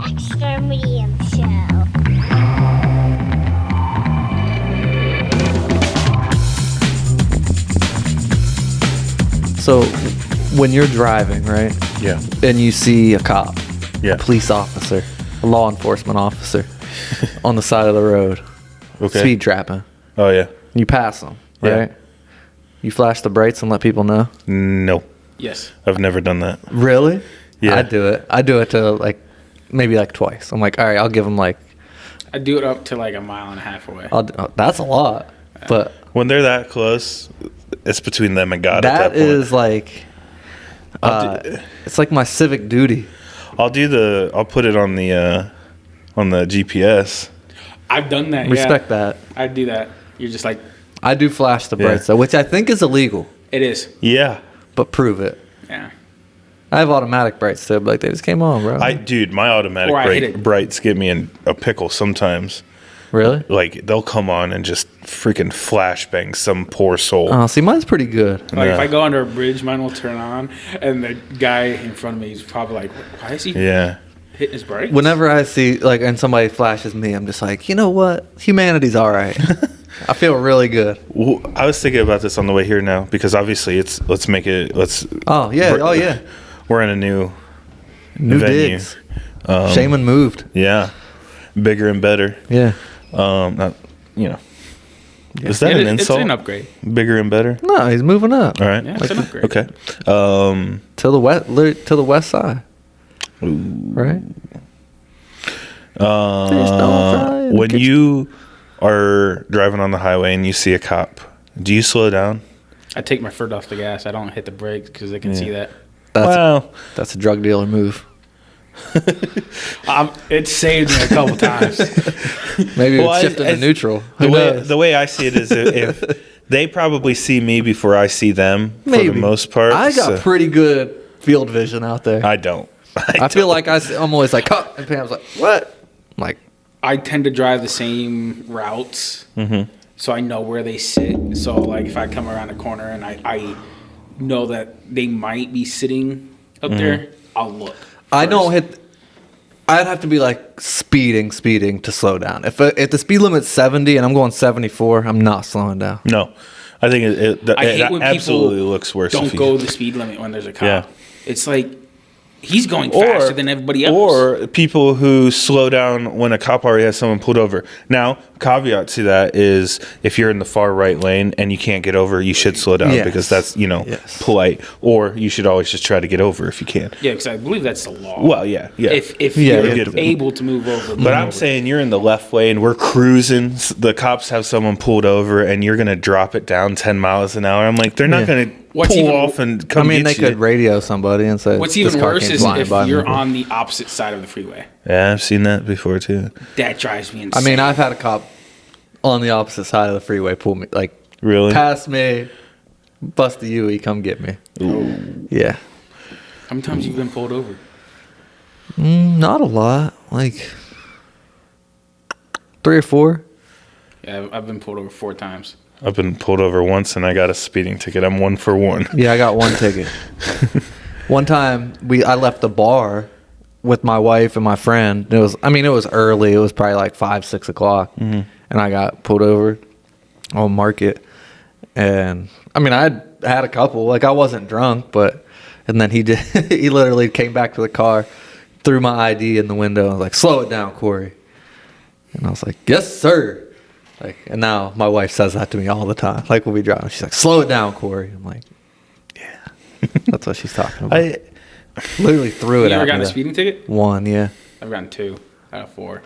Extra Medium Show. So, when you're driving, right? Yeah. And you see a cop, Yeah. a police officer, a law enforcement officer on the side of the road, Okay. speed trapping. Oh, yeah. You pass them, Yeah. right? You flash the brights and let people know. No. Yes. I've never done that. Really? Yeah. I do it. I do it to maybe twice. I'm like, all right, I'll give them I do it up to like a mile and a half away. that's a lot. But When they're that close, it's between them and God at that that point. is like, it's like my civic duty. I'll put it on the GPS. I've done that. Respect that. I do that. You're just like, I do flash the Yeah. brights though, which I think is illegal, it is. Yeah. but prove it. Yeah. I have automatic brights too, but they just came on, bro. My automatic Or I hit it. brights get me in a pickle sometimes. Really? Like, they'll come on and just freaking flashbang some poor soul. Oh, see, mine's pretty good. Like Yeah. if I go under a bridge, mine will turn on, and the guy in front of me is probably like, "Why is he Yeah. hitting his brakes?" Whenever I see and somebody flashes me, I'm just like, you know what? Humanity's all right. I feel really good. Well, I was thinking about this on the way here now because obviously let's. Oh yeah, oh yeah. We're in a new New venue. digs. Shaman moved. Yeah, bigger and better. Yeah. Not, is that an insult? It's an upgrade. Bigger and better. No, he's moving up. All right. Yeah, it's an upgrade. Okay. To the west side. Right. When you are driving on the highway and you see a cop, do you slow down? I take my foot off the gas. I don't hit the brakes because they can see that. That's a drug dealer move. It saved me a couple times. Maybe it's shifting to neutral. Who knows? The way I see it is if they probably see me before I see them for Maybe. the most part. I got so- pretty good field vision out there. I don't. I feel like I'm always like, cut. And Pam's like, what? I'm like, I tend to drive the same routes, so I know where they sit. So, like, if I come around a corner and I know that they might be sitting up there, I'll look. I don't hit. I'd have to be like speeding to slow down. If the speed limit's 70 and I'm going 74, I'm not slowing down. No. I think it I hate when absolutely people looks worse. don't if you- go the speed limit when there's a cop. Yeah. It's like he's going faster than everybody else. Or people who slow down when a cop already has someone pulled over. Now, caveat to that is if you're in the far right lane and you can't get over, you should slow down Yes. because that's, Yes. polite. Or you should always just try to get over if you can. yeah, because I believe that's the law. Well, yeah. If Yeah, you're you get- able to move over, But I'm saying you're in the left lane, we're cruising, the cops have someone pulled over, and you're going to drop it down 10 miles an hour. I'm like, they're not Yeah. going to What's pull even- off and come I mean, get they you. could radio somebody and say, what's this even car worse came is flying if by you're me. on the opposite side of the freeway. Yeah, I've seen that before, too. That drives me I insane. mean, I've had a cop on the opposite side of the freeway pull me, like, Really? pass me, bust the UE, come get me. Yeah. how many times you've been pulled over? Not a lot. Like 3 or 4. Yeah, I've been pulled over 4 times. I've been pulled over once, and I got a speeding ticket. I'm 1 for 1. Yeah, I got 1 ticket. One time I left the bar with my wife and my friend. It was early. It was probably like 5, 6 o'clock, and I got pulled over on Market. And I mean, I had a couple. Like I wasn't drunk, and then he literally came back to the car, threw my ID in the window, and was like, "Slow it down, Corey." And I was like, "Yes, sir." Like, and now my wife says that to me all the time. Like when we drive, she's like, "Slow it down, Corey." I'm like, "Yeah." That's what she's talking about. I Literally threw it You at ever me. gotten a though. speeding ticket? 1, yeah. I've gotten 2 out of 4.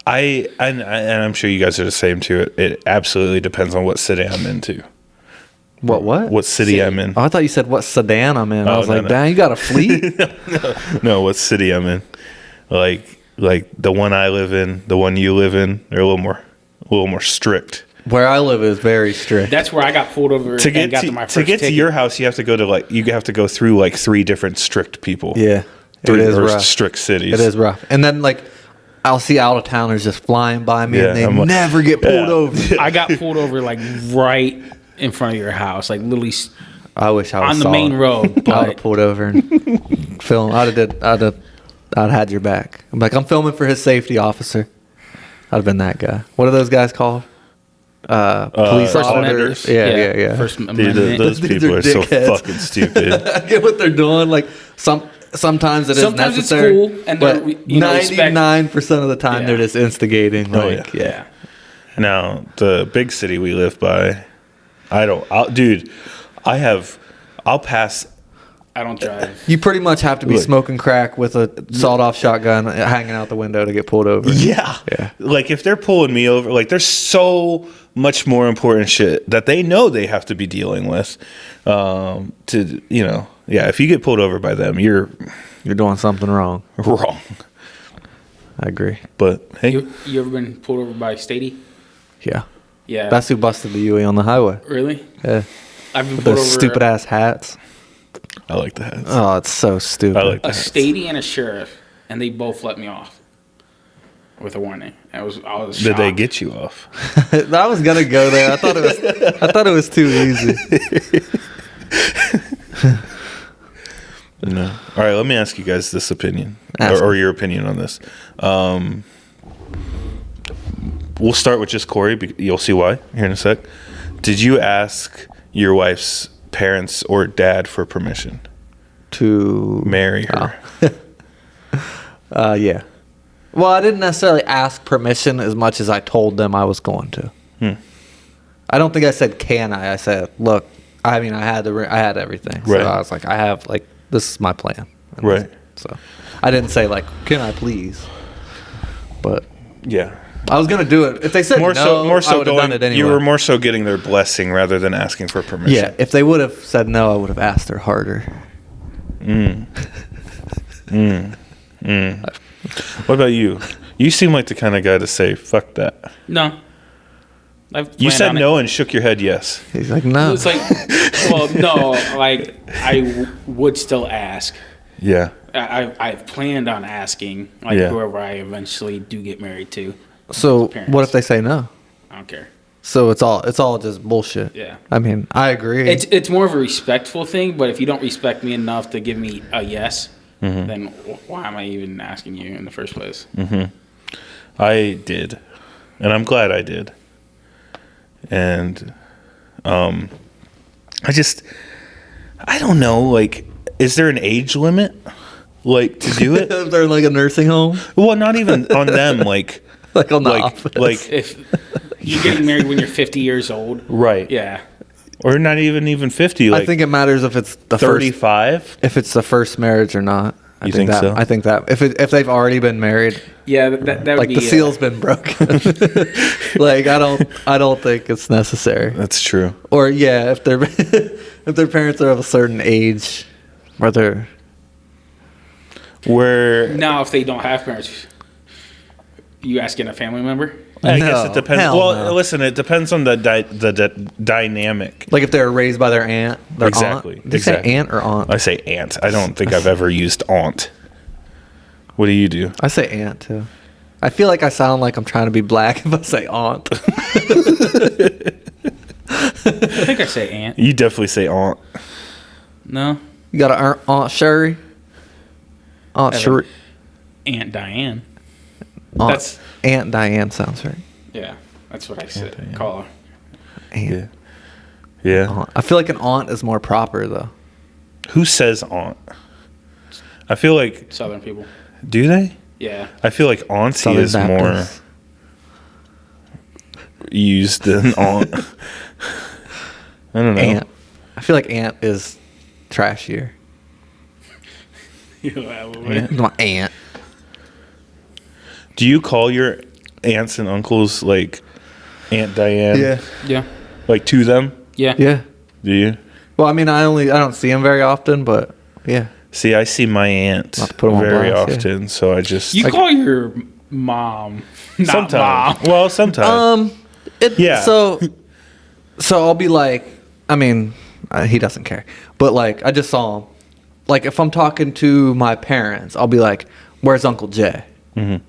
and I'm sure you guys are the same too. It absolutely depends on what city I'm in too. What? What city I'm in? Oh, I thought you said what sedan I'm in. I Oh, was no, like, no. dang, you got a fleet? No, what city I'm in? Like the one I live in, the one you live in, they're a little more strict. Where I live is very strict. That's where I got pulled over To and get got to, to my to first get to ticket. your house, you have to go through like 3 different strict people. Yeah, it 3 is or rough. strict cities. It is rough. And then like I'll see out of towners just flying by me, Yeah, and they I'm like- never get pulled Yeah. over. I got pulled over like right in front of your house, like literally I wish I was on the main road. I would have But pulled over and film. I'd have I'd had your back. I'm like, I'm filming for his safety officer. I'd have been that guy. What are those guys called? Police First auditors. Amenders. Yeah. First Dude, Amendment. those These people are are so dickheads. fucking stupid. I get what they're doing. Like sometimes it is Sometimes it's necessary. cool, and they're, but you know, respect- 99% of the time Yeah. they're just instigating. Oh, Like, yeah. yeah. Now, the big city we live by, I'll pass. I don't drive. You pretty much have to be Look. smoking crack with a sawed-off shotgun hanging out the window to get pulled over. Yeah. Yeah. Like, if they're pulling me over, like, there's so much more important shit that they know they have to be dealing with. If you get pulled over by them, you're You're doing something wrong. wrong. I agree. But, hey, You ever been pulled over by Stady? Yeah. Yeah. That's who busted the UE on the highway. Really? Yeah. I've been With pulled those over. stupid-ass hats. I like the hats. Oh, it's so stupid. I like A that. Stady and a sheriff, and they both let me off with a warning. I was shocked. Did they get you off? I was gonna go there. I thought it was too easy. No. All right, let me ask you guys this opinion, Ask or your opinion on this. We'll start with just Corey. You'll see why here in a sec. Did you ask your wife's parents or dad for permission To marry her? yeah. Well, I didn't necessarily ask permission as much as I told them I was going to. I don't think I said can I. I said, look. I mean, I had everything. So Right. I was like, I have this is my plan. And Right. So I didn't say can I please? But Yeah. I was gonna do it if they said More no. so I would have done it anyway. You were more so getting their blessing rather than asking for permission. Yeah, if they would have said no, I would have asked her harder. What about you? You seem like the kind of guy to say "fuck that." No. You said no and shook your head yes. He's like, no. It's like, well, no, like would still ask. Yeah. I've planned on asking, Yeah. whoever I eventually do get married to. So parents. what if they say no? I don't care. So it's all just bullshit. Yeah. I mean, I agree. It's more of a respectful thing, but if you don't respect me enough to give me a yes, then why am I even asking you in the first place? I did, and I'm glad I did. And I don't know, like, is there an age limit, like, to do it? If they're in like a nursing home, Well, not even on them, like on the office. like If you're getting married when you're 50 years old, right, yeah. or not even 50, like I think it matters if it's the first 35. if it's the first marriage or not. You think that, so? I think that if they've already been married, Yeah, that would like be the seal's been broken. Like I don't think it's necessary. That's true. Or yeah, if they're if their parents are of a certain age, where they're Now, if they don't have parents, you asking a family member? I guess No, it depends. hell Well, no. listen, it depends on the dynamic. like if they're raised by their aunt, their Exactly, aunt. Did you exactly. say aunt or aunt? I say aunt. I don't think I've ever used aunt. What do you do? I say aunt too. I feel like I sound like I'm trying to be black if I say aunt. I think I say aunt. You definitely say aunt. No, You got an Aunt Sherry? Aunt Evan. Sherry? Aunt Diane. Aunt, That's- Aunt Diane sounds right. Yeah, that's what I said. Diane. Call her. Aunt. Yeah. Aunt. I feel like an aunt is more proper though. Who says aunt? I feel like, Southern people. do they? Yeah. I feel like auntie Southern is more Baptist. used than aunt. I don't know. Aunt. I feel like aunt is trashier. My aunt. Do you call your aunts and uncles like Aunt Diane? Yeah. Like to them? Yeah. Yeah. Do you? Well, I mean, I don't see him very often, but yeah. See, I see my aunt Not to put 'em on very blast, yeah. often, so I just You call your mom, not sometimes. mom. Well, sometimes. Yeah. So I'll be like, I mean, he doesn't care, but like, I just saw him. Like, if I'm talking to my parents, I'll be like, "Where's Uncle Jay?" Mhm.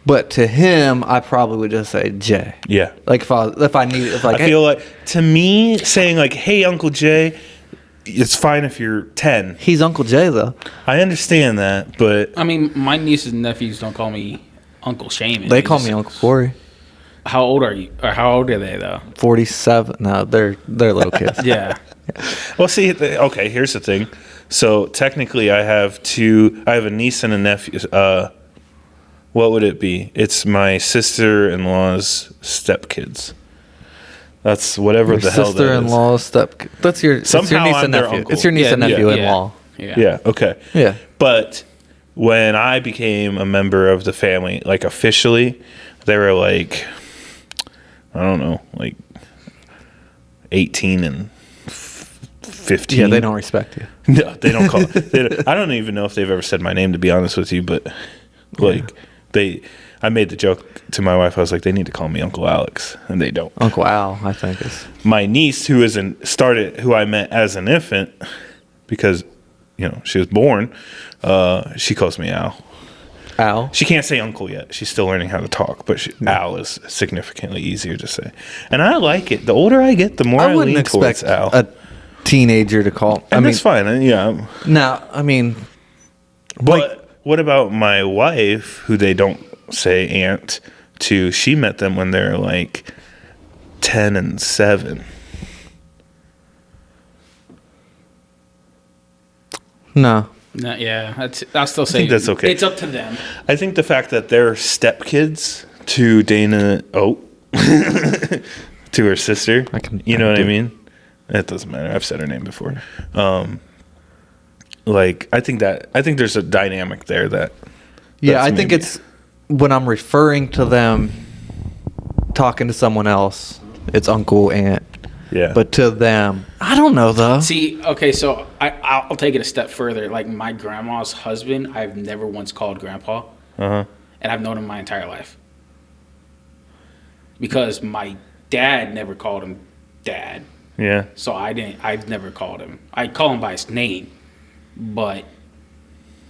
But to him, I probably would just say Jay. Yeah. Like if I need, if like, I feel like, to me, saying like, "Hey, Uncle Jay," it's fine if you're 10. He's Uncle Jay though. I understand that, but I mean, my nieces and nephews don't call me Uncle Shaman. They call me Uncle Corey. How old are you? Or how old are they though? 47. No, they're little kids. Yeah. well, see, okay, here's the thing. So technically, I have a niece and a nephew. What would it be? It's my sister-in-law's stepkids. That's whatever Your the hell that is. sister-in-law's that's your Somehow niece I'm and their nephew. uncle. It's your niece and nephew-in-law. Yeah, okay. Yeah. But when I became a member of the family, like officially, they were like, I don't know, like 18 and 15. Yeah, they don't respect you. No, they don't call I don't even know if they've ever said my name, to be honest with you, but like I made the joke to my wife. I was like, they need to call me Uncle Alex, and they don't. Uncle Al, I think is. My niece, who I met as an infant, because she was born, she calls me Al. Al. She can't say uncle yet. She's still learning how to talk, but Al is significantly easier to say. And I like it. The older I get, the more I wouldn't lean expect towards Al. a teenager to call. And that's fine. Yeah. No, I mean, But what about my wife, who they don't say aunt to? She met them when they're like 10 and 7. no. No, yeah, I'll still say think that's okay. It's up to them. I think the fact that they're stepkids to Dana, to her sister, you know what I mean? It doesn't matter. I've said her name before. I think there's a dynamic there that. Yeah, I think it's when I'm referring to them, talking to someone else, it's uncle, aunt. Yeah. But to them, I don't know though. See, okay, so I'll take it a step further. Like my grandma's husband, I've never once called grandpa, and I've known him my entire life because my dad never called him dad. Yeah. So I've never called him. I call him by his name, but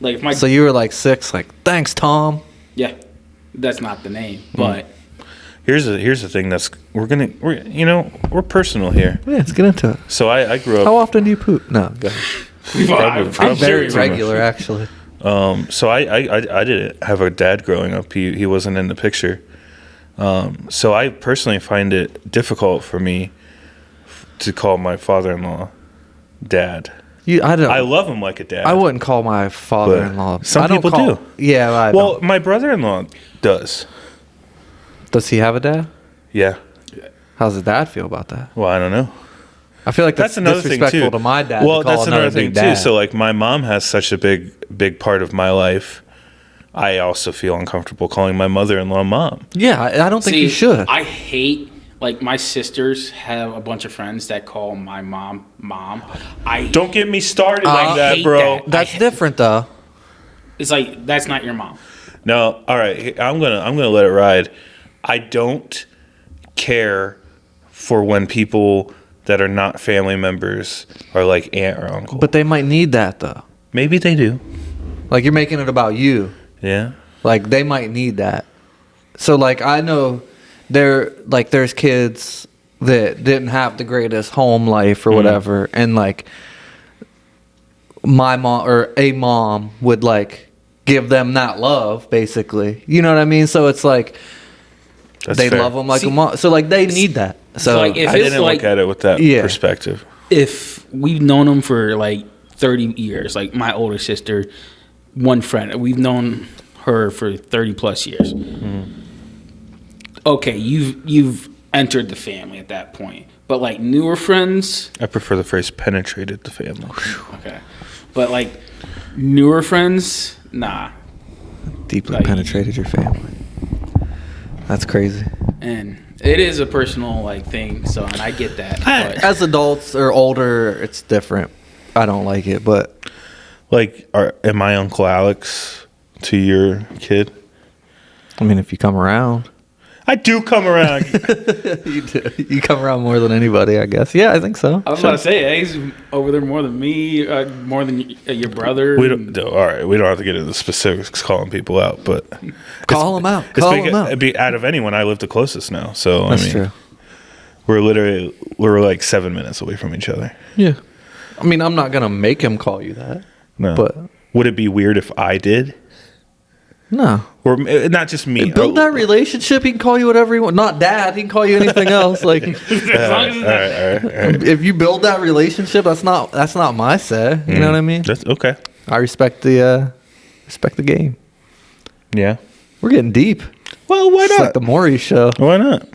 like if So you were like 6, like thanks, Tom. Yeah, that's not the name, but. Here's the thing we're personal here. Yeah, let's get into it. So I grew up. How often do you poop? No, go ahead. I'm very regular, actually. So I didn't have a dad growing up. He wasn't in the picture. So I personally find it difficult for me to call my father-in-law dad. I love him like a dad. I wouldn't call my father-in-law. Some people do. Yeah, well, my brother-in-law does. Does he have a dad? Yeah. How's his dad feel about that? Well, I don't know. I feel like that's another thing disrespectful too. to my dad. Well, to call that's another thing dad. too. So, like, my mom has such a big part of my life. I also feel uncomfortable calling my mother-in-law mom. Yeah, I don't think you should. I hate, like, my sisters have a bunch of friends that call my mom. Don't get me started like that, bro. That's different, though. It's like that's not your mom. No, all right. I'm gonna let it ride. I don't care for when people that are not family members are like aunt or uncle. But they might need that, though. Maybe they do. Like, you're making it about you. Yeah. Like, they might need that. So, like, I know there's kids that didn't have the greatest home life or whatever. And, like, my mom or a mom would, like, give them that love, basically. You know what I mean? So, it's like... That's they fair. love them like a mom. So, like, they need that. So, like, if I didn't look at it with that perspective. If we've known them for, like, 30 years, like, my older sister, one friend, we've known her for 30-plus years. Okay, you've entered the family at that point. But, like, newer friends... I prefer the phrase penetrated the family. Okay. But, like, newer friends, nah. Deeply penetrated your family. That's crazy. And it is a personal thing, so and I get that. But. As adults or older, it's different. I don't like it, but am I Uncle Alex to your kid? I mean, if you come around, I do come around. you do. You come around more than anybody, I guess. Yeah, I think so. I was about to say, he's over there more than me, more than your brother. We don't. All right, we don't have to get into specifics, calling people out, but call them out. Call them out. Out of anyone, I live the closest now, so That's true. We're like 7 minutes away from each other. Yeah. I mean, I'm not gonna make him call you that. No. But would it be weird if I did? no. Or not just me. Build that relationship. He can call you whatever he wants. Not dad. He can call you anything else. Like, All right. if you build that relationship, that's not my say. You know what I mean? That's okay. I respect the game. Yeah. We're getting deep. Well, why It's not? like the Maury show. Why not?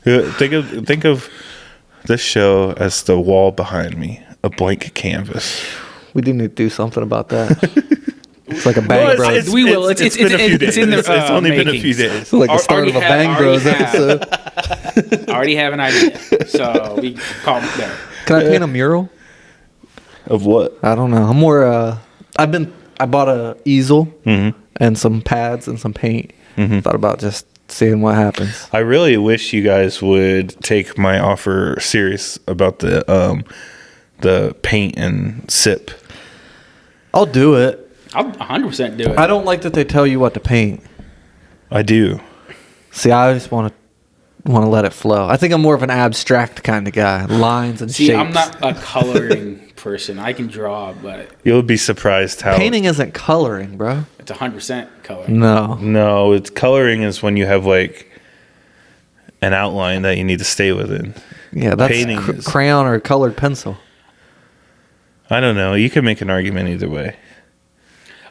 Think of this show as the wall behind me, a blank canvas. We do need to do something about that. It's like a Bang Bros. We will. It's been a few days. in the It's only been a few makings. days. It's like the start of a Bang Bros episode. I already have an idea, so we call it there. Can I paint a mural? Of what? I don't know. I'm more. I bought a easel and some pads and some paint. Thought about just seeing what happens. I really wish you guys would take my offer serious about the paint and sip. I'll do it. I'll 100% do it. I don't like that they tell you what to paint. I do. See, I just want to let it flow. I think I'm more of an abstract kind of guy. Lines and See, shapes. I'm not a coloring person. I can draw, but You'll be surprised how Painting isn't coloring, bro. it's 100% color. No. No, it's coloring is when you have like an outline that you need to stay within. Yeah, that's Painting is- crayon or colored pencil. I don't know. You can make an argument either way.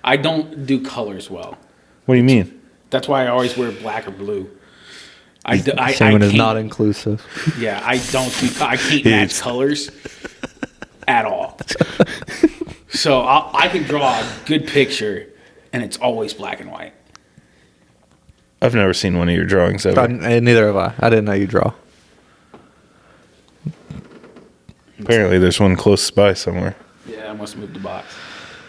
I don't do colors well. What do you mean? That's why I always wear black or blue. I Shaman is can't- not inclusive. Yeah, I can't match It's- colors at all. So I can draw a good picture, and it's always black and white. I've never seen one of your drawings ever. Neither have I. I didn't know you draw. Apparently, there's one close by somewhere. Yeah, I must move the box.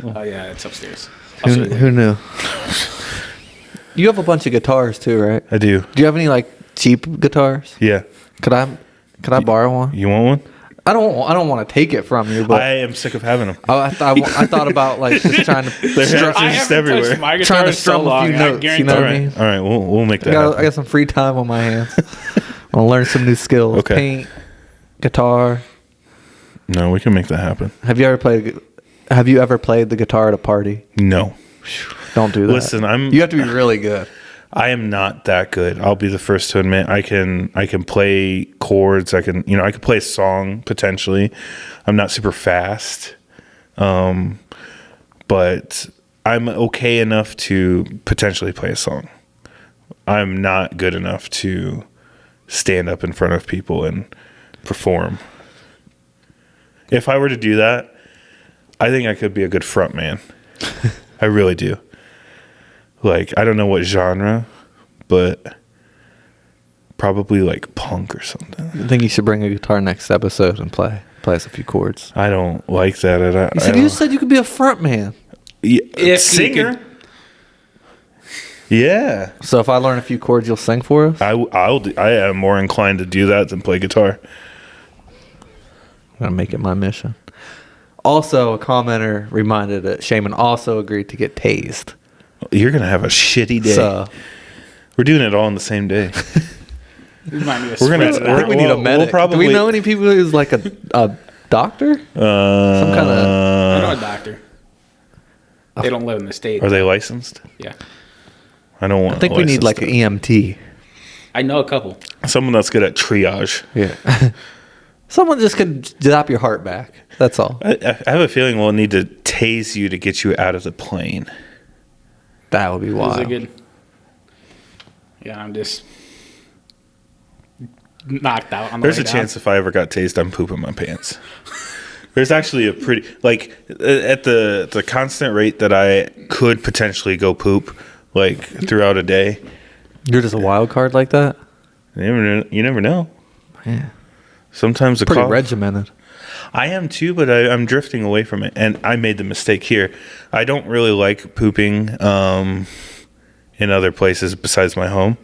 Oh yeah, it's upstairs. I'll show you Who knew? You have a bunch of guitars too, right? I do. Do you have any like cheap guitars? Yeah. Could I borrow one? You want one? I don't want to take it from you, but I am sick of having them. I thought about like just trying to They're strum, I just everywhere. my guitar trying to in so strum a long, few I notes. You guarantee- know All what I right. mean? All right. We'll make that I happen. got some free time on my hands. I want to learn some new skills. Okay. Paint, guitar. No, we can make that happen. Have you ever played the guitar at a party? No. Don't do that. Listen, You have to be really good. I am not that good. I'll be the first to admit. I can play chords. I can play a song potentially. I'm not super fast, but I'm okay enough to potentially play a song. I'm not good enough to stand up in front of people and perform. If I were to do that, I think I could be a good front man. I really do. Like, I don't know what genre, but probably like punk or something. I think you should bring a guitar next episode and play us a few chords. I don't like that. You said you could be a front man. Yeah, If you singer. Yeah, So if I learn a few chords, you'll sing for us? I am more inclined to do that than play guitar. I'm going to make it my mission. Also, a commenter reminded that Shaman also agreed to get tased. You're gonna have a shitty day. So We're doing it all on the same day. Remind me of We're gonna- spread it I out. think we need a We'll medic. probably- Do we know any people who's like a doctor? Some kind I know a doctor. They don't live in the state. Are they licensed? Yeah, I don't want. I think we need like an EMT. I know a couple. someone that's good at triage. Yeah. Someone just could zap your heart back. That's all. I have a feeling we'll need to tase you to get you out of the plane. That would be Was wild. it good? Yeah, I'm just knocked out on the There's way a down. chance if I ever got tased, I'm pooping my pants. There's actually a pretty at the constant rate that I could potentially go poop like throughout a day. You're just a wild card like that? You never know. Yeah. Sometimes the Pretty cough. regimented. I am too, but I'm drifting away from it, and I made the mistake here. I don't really like pooping in other places besides my home,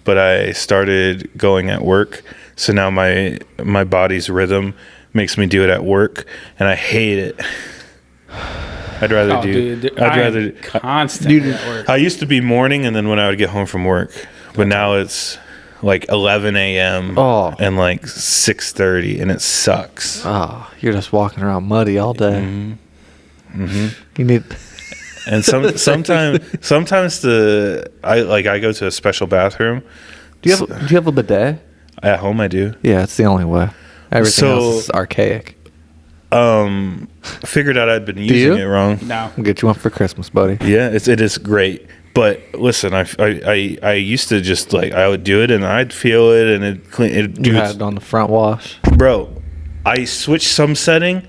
but I started going at work, so now my body's rhythm makes me do it at work, and I hate it. I'd rather Oh, do. dude, I'd I am rather. constantly at work. I used to be morning, and then when I would get home from work, but now it's like 11 a.m. Oh. and like 6:30, and it sucks. Oh, you're just walking around muddy all day. You need. And sometimes I go to a special bathroom. Do you have a bidet? At home I do. Yeah, it's the only way. Everything else is archaic. Figured out I'd been using it wrong. No. I'll get you one for Christmas, buddy. Yeah, it is great. But listen, I used to just like I would do it and I'd feel it and it clean. You had it on the front wash, bro. I switched some setting.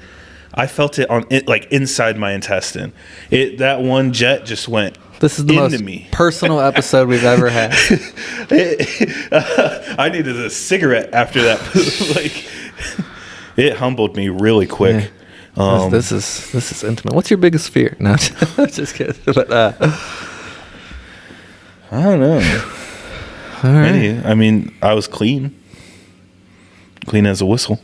I felt it on it like inside my intestine. That one jet just went. This is the into most me. personal episode we've ever had. I needed a cigarette after that. Like, it humbled me really quick. Yeah. This is intimate. What's your biggest fear? No, just kidding. But I don't know. all right. I mean, I was clean as a whistle.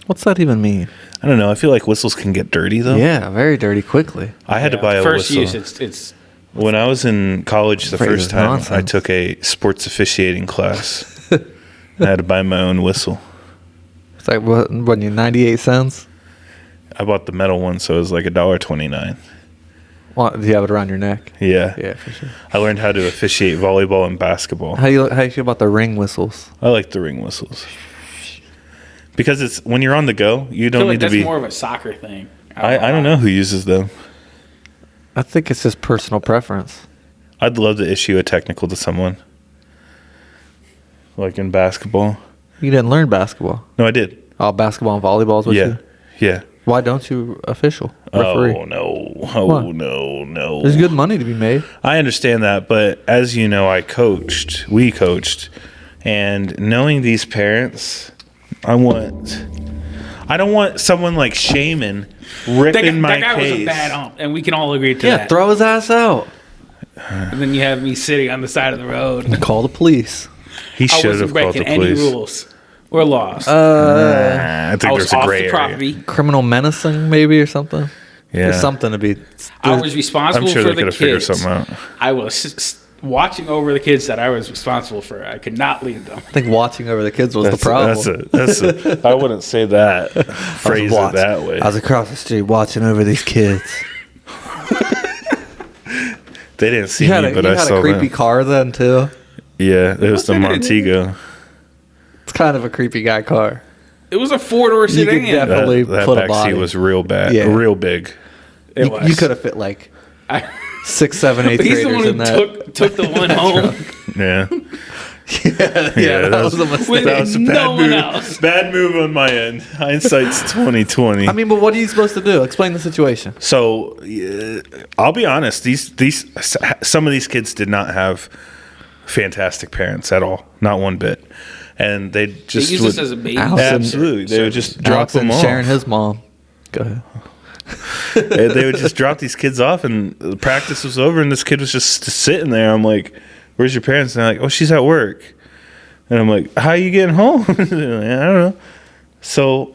What's that even mean? I don't know. I feel like whistles can get dirty though. Yeah, very dirty quickly. I had to buy a first whistle. use. It's When I was in college the Afraid first it's time, I nonsense. took a sports officiating class. I had to buy my own whistle. It's like what? When you 98 cents? I bought the metal one, so it was like $1.29. Well, do you have it around your neck? Yeah. Yeah, for sure. I learned how to officiate volleyball and basketball. How you feel about the ring whistles? I like the ring whistles. Because it's when you're on the go, you I don't feel like need to that's be. more of a soccer thing. I don't know who uses them. I think it's just personal preference. I'd love to issue a technical to someone. Like in basketball. You didn't learn basketball. No, I did. Oh, basketball and volleyball is what Yeah. you. Yeah. Why don't you official referee? Oh, no. Oh, What? no. There's good money to be made. I understand that, but as you know, we coached, and knowing these parents, I don't want someone like Shaman ripping my that guy case. was a bad ump, and we can all agree to Yeah, that. throw his ass out. And then you have me sitting on the side of the road. Call the police. He I should wasn't have called the breaking any police. rules or laws. I I think was there's a off gray the area. property. Criminal menacing, maybe, or something. Yeah. There's something to be. I was responsible I'm sure for they the could have figured kids. something out. I was watching over the kids that I was responsible for. I could not leave them. I think watching over the kids was the problem. I wouldn't say that. Phrase it that way. I was across the street watching over these kids. They didn't see You had me, but I a saw creepy them. car then too. Yeah, it was the Montego. It's kind of a creepy guy car. It was a 4-door You could sedan. definitely That put a back body. seat was real bad, Yeah. real big. It You, was. you could have fit like I- 6, 7, 8 He's the one graders who in that. took the one home Yeah, yeah, that was a with mistake. that was a no bad one move. else. Bad move on my end. Hindsight's 2020. I mean, but what are you supposed to do? Explain the situation. So I'll be honest. These some of these kids did not have fantastic parents at all, not one bit, and they They just use would, this as a baby. Allison- absolutely they would just drop Alex them and off. Sharon, his mom. Go ahead. They would just drop these kids off, and the practice was over, and this kid was just sitting there. I'm like, "Where's your parents?" And they're like, "Oh, she's at work." And I'm like, "How are you getting home?" They're like, I don't know. So,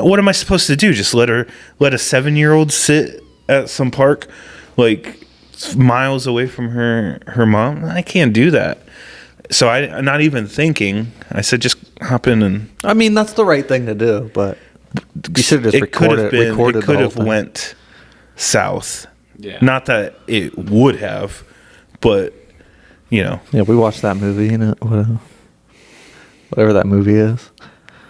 what am I supposed to do? Just let a 7-year-old sit at some park, like miles away from her mom? I can't do that. So I'm not even thinking. I said, just hop in and. I mean, that's the right thing to do, but you should have just recorded It the could whole have thing. went south. Yeah. Not that it would have, but you know, Yeah, we watched that movie, you know, whatever that movie is.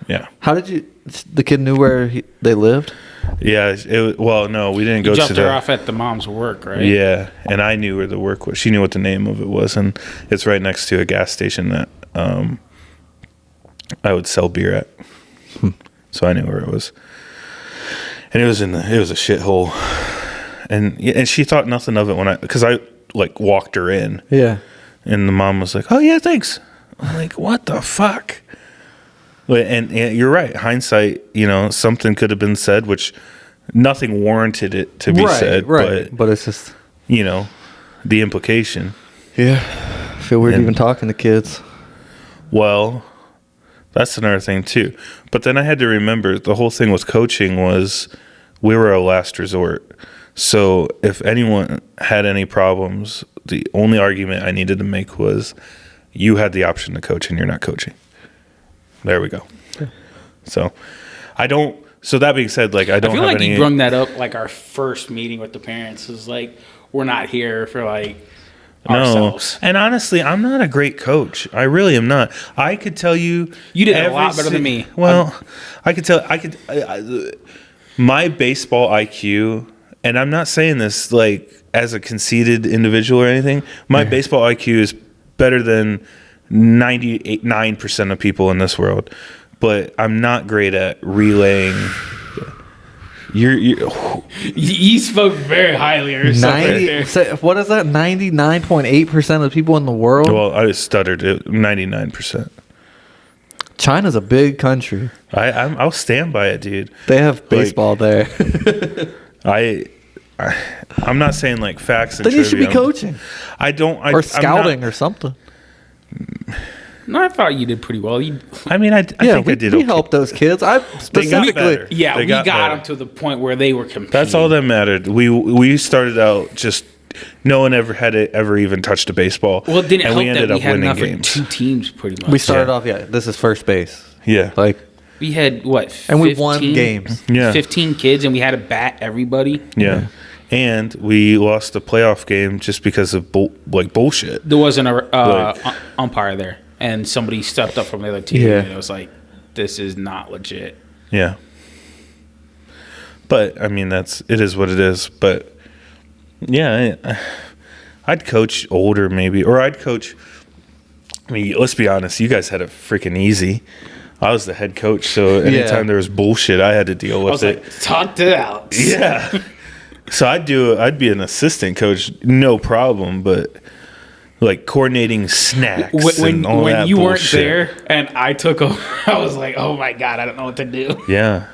yeah, How did you? The kid knew where they lived. yeah. Well, no, we didn't You go jumped to her the. off at the mom's work, right? Yeah, and I knew where the work was. She knew what the name of it was, and it's right next to a gas station that I would sell beer at. So I knew where it was, and it was a shithole, and she thought nothing of it because I like walked her in, Yeah. and the mom was like, "Oh yeah, thanks." I'm like, "What the fuck?" And you're right. Hindsight, something could have been said, which nothing warranted it to be said. Right. But it's just. But the implication. Yeah. I feel weird And- even talking to kids. Well, that's another thing too. But then I had to remember the whole thing with coaching was we were a last resort. So if anyone had any problems, the only argument I needed to make was you had the option to coach and you're not coaching. There we go. So so that being said, like, I don't I feel have like any. you brung that up like our first meeting with the parents. Is like, we're not here for like ourselves. And honestly, I'm not a great coach. I really am not. I could tell you. You did a lot better than me. Well, my baseball IQ, and I'm not saying this like as a conceited individual or anything. My baseball IQ is better than 99% of people in this world, but I'm not great at relaying. You spoke very highly of yourself right there. What is that? 99.8% of the people in the world. Well, I stuttered. 99%. China's a big country. I'll stand by it, dude. They have baseball there. I'm not saying like facts and Then you should be trivia. coaching Or scouting or something. No, I thought you did pretty well. I think I did. We okay. helped those kids. I specifically. better. Yeah, They we got got better. them to the point where they were competing. That's all that mattered. We started out just no one ever even touched a baseball. Well, it didn't and help we ended that we up had winning enough for games. 2 teams pretty much. We started off. Yeah, this is first base. Yeah, Like, We had what? 15? and we won games. Yeah. 15 kids, and we had to bat everybody. yeah. And we lost the playoff game just because of bullshit. There wasn't a Like- umpire there, and somebody stepped up from the other team, Yeah. and it was like, this is not legit. Yeah. But I mean, it is what it is. But yeah, I'd coach older maybe, or I'd coach. I mean, let's be honest. You guys had it freaking easy. I was the head coach, so anytime there was bullshit, I had to deal I with was it. like, talk to Alex. Yeah. So I'd be an assistant coach, no problem, but like coordinating snacks and all when that you weren't bullshit. there and I took over, I was like, oh my God, I don't know what to do. Yeah.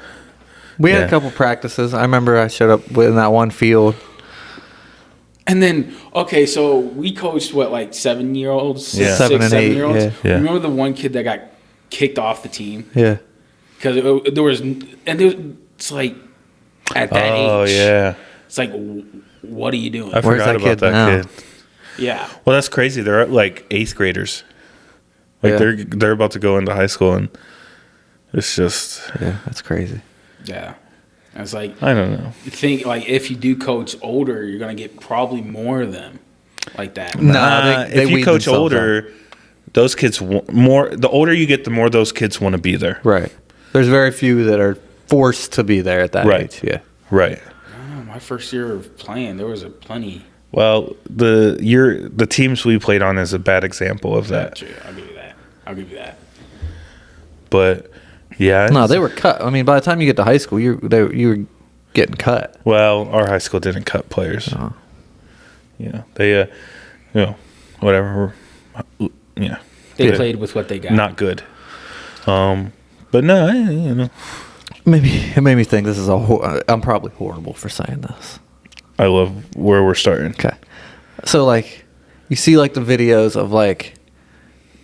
We had Yeah. a couple practices. I remember I showed up in that one field. And then, okay, so we coached what, like 7-year-olds? Yeah. 7 and 8, 7-year-olds? yeah. Remember the one kid that got kicked off the team? Yeah. Because it's like, at that age. Oh yeah. It's like, what are you doing? I Where's forgot that about kid that now? kid. Yeah. Well, that's crazy. They're like 8th graders. Like Yeah. they're about to go into high school, and it's just Yeah, that's crazy. Yeah. I was like, I don't know. you think like if you do coach older, you're gonna get probably more of them like that. No, they if you weed coach themselves older, those kids want more. The older you get, the more those kids want to be there. Right. There's very few that are forced to be there at that Right. age. Yeah. Right. I don't know, my first year of playing, there was a plenty. Well, the teams we played on is a bad example of that. True. I'll give you that. But yeah, No, they were cut. I mean, by the time you get to high school, you were getting cut. Well, our high school didn't cut players. Oh. Yeah, they, whatever. Yeah, They Yeah. played with what they got. not good. But no, Maybe it made me think this is I'm probably horrible for saying this. I love where we're starting. Okay. So like, you see like the videos of like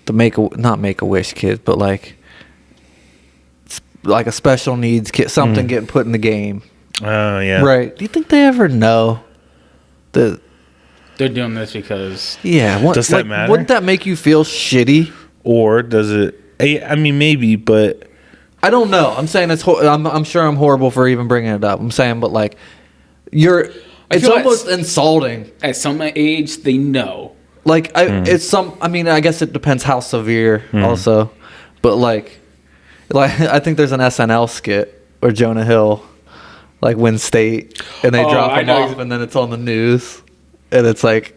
the not Make-A-Wish kids, but like a special needs kid, something getting put in the game. Oh yeah, Right. Do you think they ever know that? They're doing this because Yeah. Does that matter? Wouldn't that make you feel shitty? Or does it? I mean, maybe, but I don't know. I'm saying I'm sure I'm horrible for even bringing it up. I'm saying, but like, it's feel almost insulting. at some age they know. Like, it's some. I mean, I guess it depends how severe, also. But like, I think there's an SNL skit where Jonah Hill, like, wins state, and they Oh, drop I him know. off, and then it's on the news, and it's like,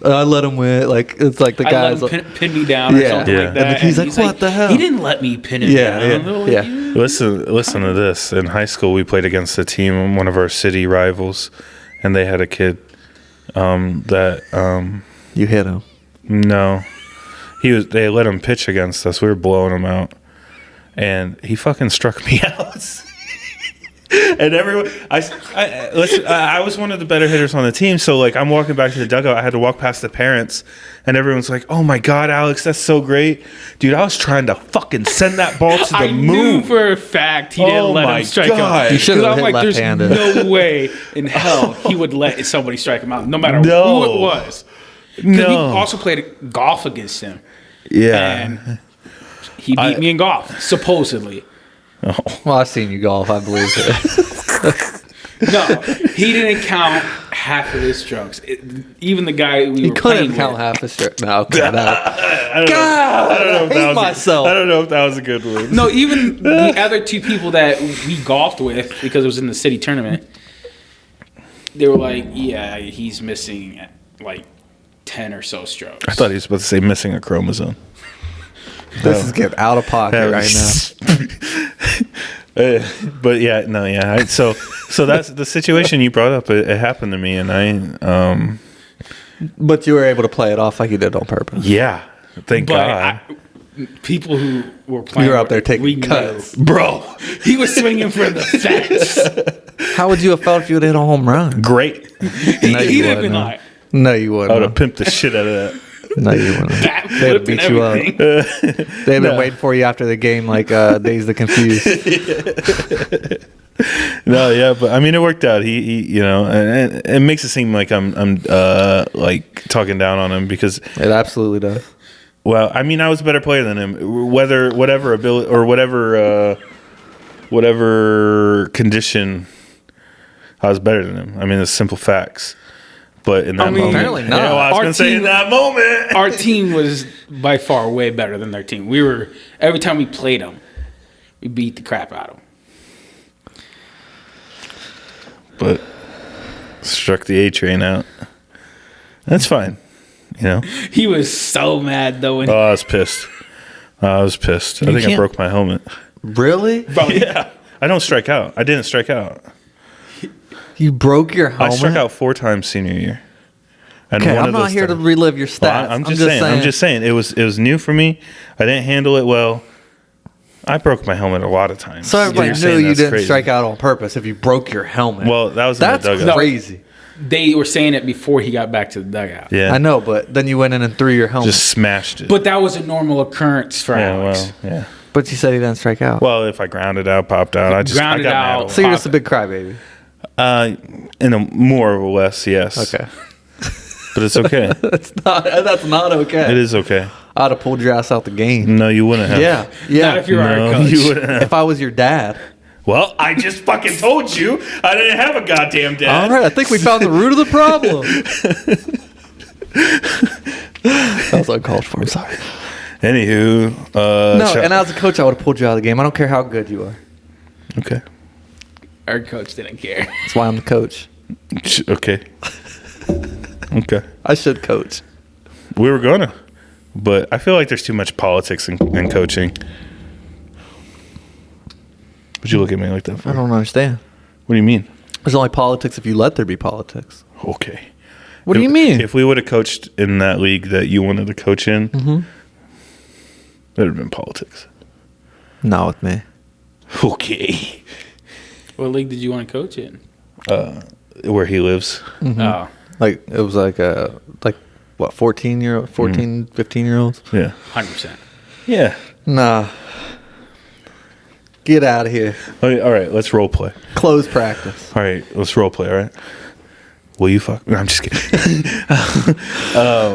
I let him win. Like, it's like the I guy's. let him pin me down or Yeah. something Yeah. like that. And he's like, "What the hell?" He didn't let me pin him Yeah, down. yeah, Oh, yeah. you- listen to this. In high school, we played against a team, one of our city rivals, and they had a kid that You hit him. no, they let him pitch against us. We were blowing him out, and he fucking struck me out. And everyone, I was one of the better hitters on the team. So like, I'm walking back to the dugout. I had to walk past the parents, and everyone's like, "Oh my god, Alex, that's so great, dude! I was trying to fucking send that ball to the I moon." knew for a fact he didn't Oh let my him strike God. him. You should've 'Cause I'm hit like, there's left-handed. no way in hell he would let somebody strike him out, no matter No. who it was. Because we No. also played golf against him. Yeah. And he beat me in golf, supposedly. Well, I've seen you golf. I believe it. No, he didn't count half of his strokes. Even the guy we He were playing couldn't count with, half his strokes. No, okay, no. I God, I hate myself. I don't know if that was a good one. No, even the other two people that we golfed with, because it was in the city tournament, they were like, yeah, he's missing like 10 or so strokes. I thought he was supposed to say missing a chromosome. This is getting out of pocket right now. But yeah, no, yeah. So that's the situation you brought up. It happened to me, and I, But you were able to play it off like you did on purpose. yeah, thank God. People who were playing, You were out there taking we cuts. knew. Bro, He was swinging for the fence. How would you have felt if you would hit a home run? great. No, He you didn't wouldn't. lie. No, you I would wouldn't. have pimped the shit out of that. No, you wouldn't. That They'd flip have beat and you up. everything. They've been waiting for you after the game, like Dazed and Confused. No, yeah, but I mean, it worked out. He you know, and it makes it seem like I'm like talking down on him because, It absolutely does. well, I mean, I was a better player than him. Whatever ability or whatever condition, I was better than him. I mean, it's simple facts. But in that I mean, moment, apparently not. Yeah, well, I was Our gonna say in team- that moment. Our team was by far way better than their team. We were, every time we played them, we beat the crap out of them. But struck the A train out. That's fine. You know. He was so mad though. When Oh, I was pissed. I think I can't- broke my helmet. Really? Yeah. I don't strike out. I didn't strike out. You broke your helmet? I struck out 4 times senior year. And Okay, one I'm of not those here to times- relive your stats. Well, I'm just saying. It was new for me. I didn't handle it well. I broke my helmet a lot of times. So everybody You're knew saying you that's didn't crazy. strike out on purpose if you broke your helmet. Well, that was in that's the dugout. crazy. they were saying it before he got back to the dugout. Yeah. I know, but then you went in and threw your helmet. Just smashed it. But that was a normal occurrence for yeah, Alex. well, yeah. But you said he didn't strike out. Well, if I grounded out, popped out, I Grounded got out. mad. So you're just a big crybaby. In a more or less, yes. Okay. But it's okay. That's not okay. It is okay. I'd have pulled your ass out the game. No, you wouldn't have. Yeah. Yeah. Not if you're our No, coach. you wouldn't have. If I was your dad. Well, I just fucking told you I didn't have a goddamn dad. All right, I think we found the root of the problem. That was uncalled for. I'm sorry. Anywho, No, and as a coach, I would have pulled you out of the game. I don't care how good you are. okay, Our coach didn't care. That's why I'm the coach. okay, okay. I should coach. We were gonna, but I feel like there's too much politics in coaching. Would you look at me like that? I For? don't understand. What do you mean? There's only politics if you let there be politics. Okay. What do you mean? If we would have coached in that league that you wanted to coach in, Mm-hmm. there'd have been politics. Not with me. Okay. What league did you want to coach in? Where he lives. Oh, Like it was like what 15-year-olds? Yeah. 100%. Yeah. Nah. Get out of here. Okay, all right, let's role play. Close practice. All right, let's role play, all right? Will you fuck? No, I'm just kidding.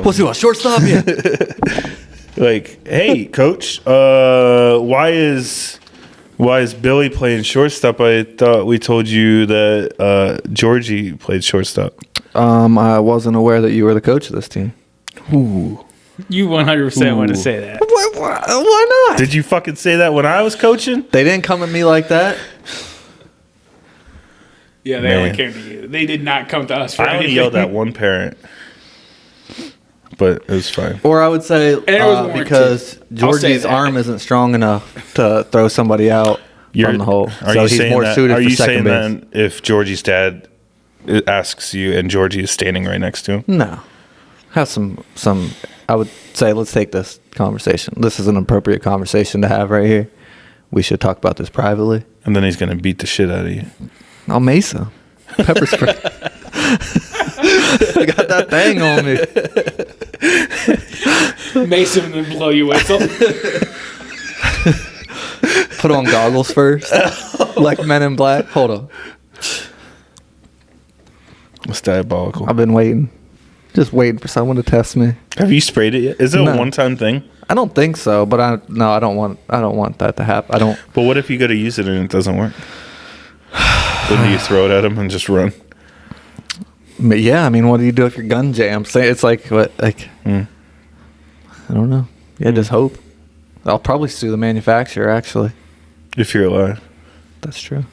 What's he want? Shortstop? Yeah. Like, hey, coach, why is Billy playing shortstop? I thought we told you that Georgie played shortstop. I wasn't aware that you were the coach of this team. Ooh. You 100% want to Ooh. say that. Why not? Did you fucking say that when I was coaching? They didn't come at me like that. Yeah, they Man. only came to you. They did not come to us for I only anything. yelled at one parent, but it was fine. Or I would say it was warranted. because I'll say Georgie's that. arm isn't strong enough to throw somebody out from the hole. So he's more suited Are for you second saying base. that if Georgie's dad asks you and Georgie is standing right next to him? No. Have some I would say let's take this conversation. This is an appropriate conversation to have right here. We should talk about this privately. And then he's gonna beat the shit out of you. I'll Mesa. Pepper spray. I got that thing on me. Mason and blow you whistle. Put on goggles first. Like Men in Black. Hold on. It's diabolical. I've been waiting. Just waiting for someone to test me. Have you sprayed it yet? Is it No. a one-time thing? I don't think so, but I don't want that to happen. I don't. But what if you go to use it and it doesn't work? Then do you throw it at him and just run? But yeah, I mean, what do you do if your gun jams? Say it's like what, like I don't know. Yeah, just hope. I'll probably sue the manufacturer. Actually, If you're alive. that's true.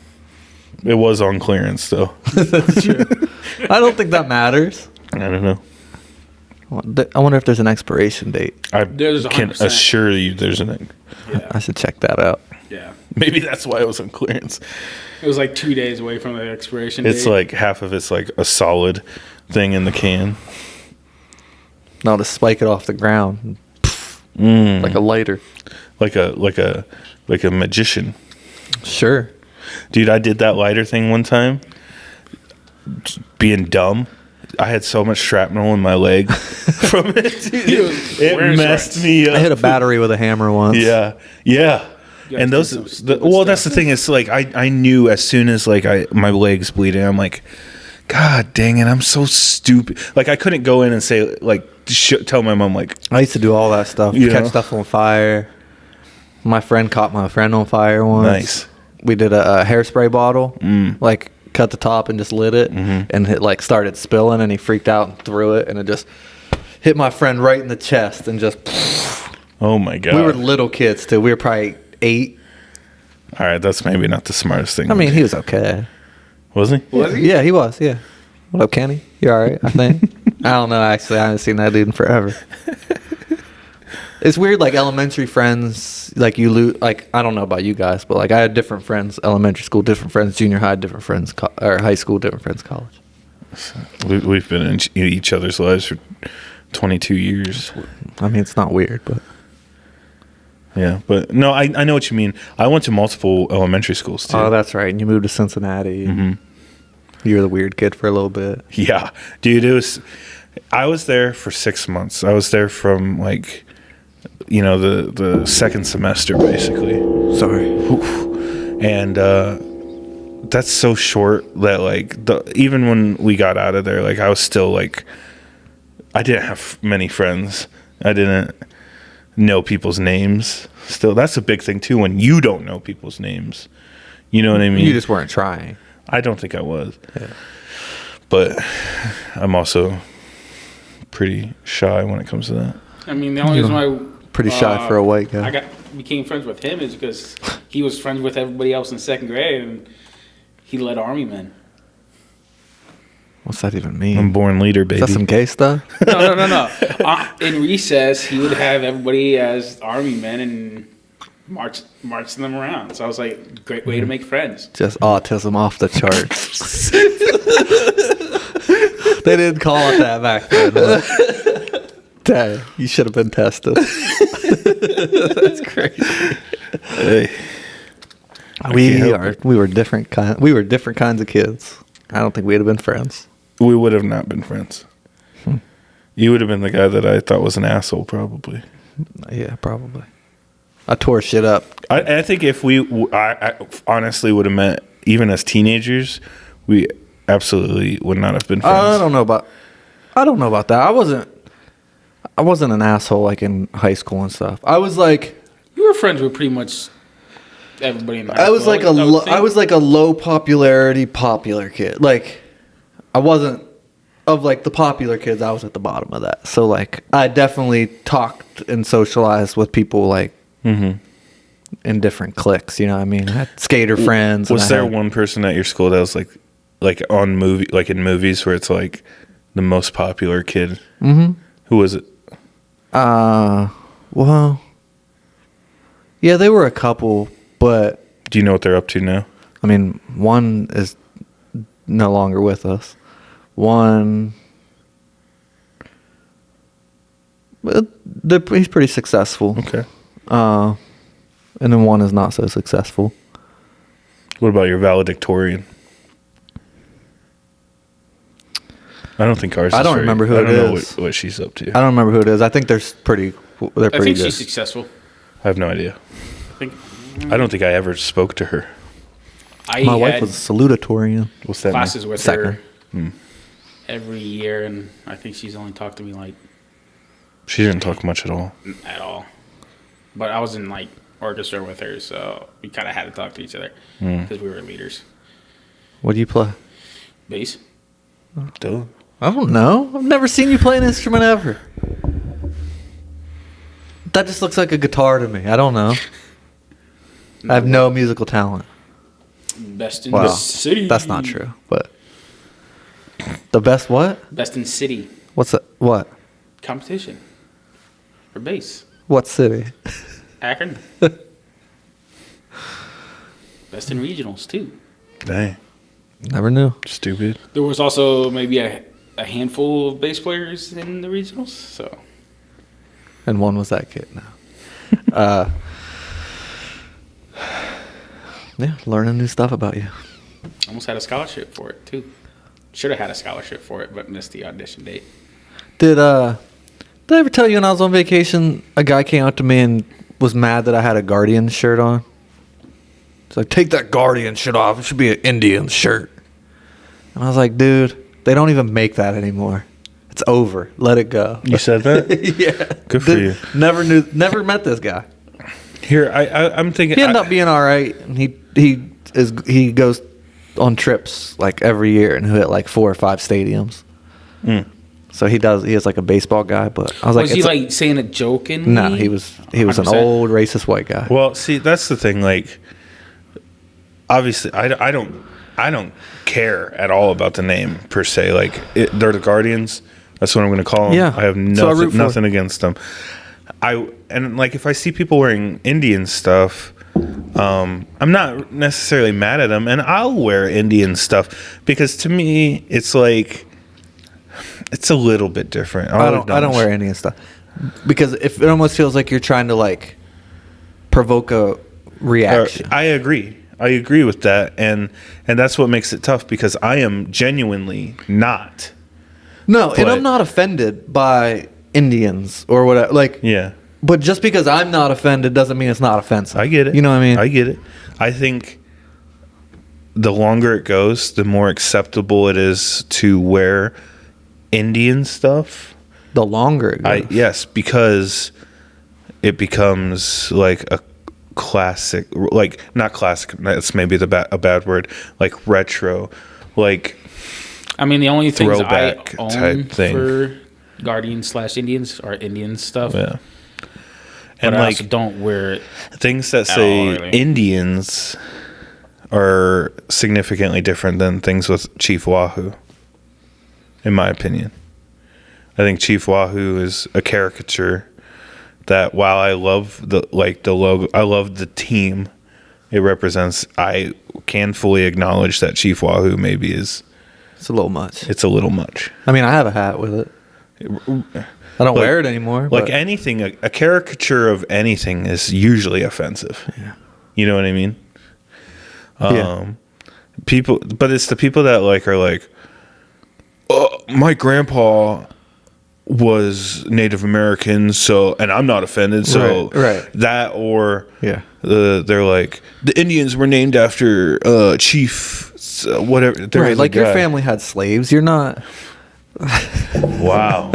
It was on clearance, though. That's true. I don't think that matters. I don't know. I wonder if there's an expiration date. I There's can 100%. assure you there's an... I should check that out. Yeah. Maybe that's why it was on clearance. It was like 2 days away from the expiration It's date. like half of it's like a solid thing in the can. No, to spike it off the ground, like a lighter. Like a magician. Sure. Dude, I did that lighter thing one time. Being dumb. I had so much shrapnel in my leg from it. Dude. It wearing messed shorts. me up. I hit a battery with a hammer once. Yeah. guys And did those, some stupid that's the stuff. thing. It's like I knew as soon as like my leg's bleeding, I'm like, God dang it, I'm so stupid. Like I couldn't go in and say like tell my mom like, I used to do all that stuff. You Catch know? stuff on fire. My friend caught my friend on fire once. Nice. We did a hairspray bottle. Like cut the top and just lit it, and it like started spilling, and he freaked out and threw it, and it just hit my friend right in the chest, and just. oh my God. We were little kids too. We were probably 8. All right, that's maybe not the smartest thing. I mean, he was okay. was he? Yeah, he was. Yeah. What up, Kenny? You all right? I think. I don't know. Actually, I haven't seen that dude in forever. It's weird, like elementary friends, like you lose. Like I don't know about you guys, but like I had different friends, elementary school, different friends, junior high, different friends, or high school, different friends, college. We've been in each other's lives for 22 years. I mean, it's not weird, but Yeah, but no, I know what you mean. I went to multiple elementary schools too. oh, that's right. And you moved to Cincinnati. You were the weird kid for a little bit. Yeah, dude, I was there for 6 months. I was there from like, the second semester basically. Sorry. And that's so short that like even when we got out of there, like I was still like, I didn't have many friends. I didn't know people's names. Still, that's a big thing too when you don't know people's names. You know what I mean? You just weren't trying. I don't think I was. Yeah. But I'm also pretty shy when it comes to that. I mean, the only reason why Pretty shy for a white guy. I became friends with him is because he was friends with everybody else in second grade, and he led Army men. What's that even mean? I'm born leader, baby. Is that some gay stuff? No. In recess, he would have everybody as Army men and march them around. So I was like, great way to make friends. Just autism off the charts. They didn't call it that back then. Huh? Dang, you should have been tested. That's crazy. Hey, We were different kinds of kids. I don't think we'd have been friends. we would have not been friends. You would have been the guy that I thought was an asshole, probably. Yeah, probably. I tore shit up. I think if I honestly would have met, even as teenagers, we absolutely would not have been friends. I don't know about that. I wasn't an asshole like in high school and stuff. I was like, You were friends with pretty much everybody in high school. I was like I was like a low popularity popular kid. Like I wasn't of like the popular kids. I was at the bottom of that. So like I definitely talked and socialized with people like in different cliques. You know what I mean? I had skater friends. Was and there one person at your school that was like on movie, like in movies where it's like the most popular kid? Mm-hmm. Who was it? Well, yeah, they were a couple, but Do you know what they're up to now? I mean, one is no longer with us. One, he's pretty successful. Okay. And then one is not so successful. What about your valedictorian? I don't think ours. I don't remember who it I don't is. know what she's up to. I don't remember who it is. I think they're pretty I good. think she's successful. I have no idea. I think I don't think I ever spoke to her. I My had wife was a salutatorian. What's that classes mean? with Second. her every year, and I think she's only talked to me like She didn't talk much at all. at all. But I was in like orchestra with her, so we kind of had to talk to each other because we were leaders. What do you play? Bass. Duh. I don't know. I've never seen you play an instrument ever. That just looks like a guitar to me. I don't know. I have no musical talent. Best in Wow. the city. That's not true. But the best what? Best in city What's that? What? competition for bass. What city? Akron. Best in regionals too. Dang. Never knew. Stupid. There was also maybe a handful of bass players in the regionals. So And one was that kid now. Yeah, learning new stuff about you. almost had a scholarship for it too. Should have had a scholarship for it, but missed the audition date. Did I ever tell you when I was on vacation, a guy came up to me and was mad that I had a Guardian shirt on? It's like, take that Guardian shit off. It should be an Indian shirt. And I was like, dude, they don't even make that anymore. It's over. Let it go. You said that? Yeah. Good for you. Never met this guy. Here, I'm thinking. He ended up being all right. And he goes on trips like every year and hit like 4 or 5 stadiums. So he has like a baseball guy, but I was like, Was he like saying a joke in? no, he was an 100%? old racist white guy. Well, see, that's the thing. Like, obviously, I don't care at all about the name per se. Like, they're the Guardians. That's what I'm going to call them. Yeah. I have So I root for nothing against them. And like, if I see people wearing Indian stuff, I'm not necessarily mad at them, and I'll wear Indian stuff because to me, it's like it's a little bit different. I don't wear Indian stuff because if it almost feels like you're trying to like provoke a reaction. I agree with that, and that's what makes it tough because I am genuinely not. No, and but- I'm not offended by Indians or whatever. Like, Yeah. but just because I'm not offended doesn't mean it's not offensive. I get it. You know what I mean? I get it. I think the longer it goes, the more acceptable it is to wear Indian stuff. The longer it goes. Yes, because it becomes like a classic, like not classic. That's maybe a bad word. Like retro, like I mean, the only things I throwback own type thing. for Guardians/Indians are Indian stuff. yeah. But And I like also don't wear it. things that all, say really. Indians are significantly different than things with Chief Wahoo, in my opinion. I think Chief Wahoo is a caricature that while I love the logo, I love the team it represents, I can fully acknowledge that Chief Wahoo maybe it's a little much. a little much. I mean, I have a hat with it. I don't wear it anymore. Like but anything, a caricature of anything is usually offensive. Yeah. You know what I mean? Yeah. People, but it's the people that like are like, my grandpa was Native American, so, and I'm not offended, so Right. that, or Yeah. they're like the Indians were named after chief, whatever. There Right. was a Like your guy- family had slaves. You're not. Wow.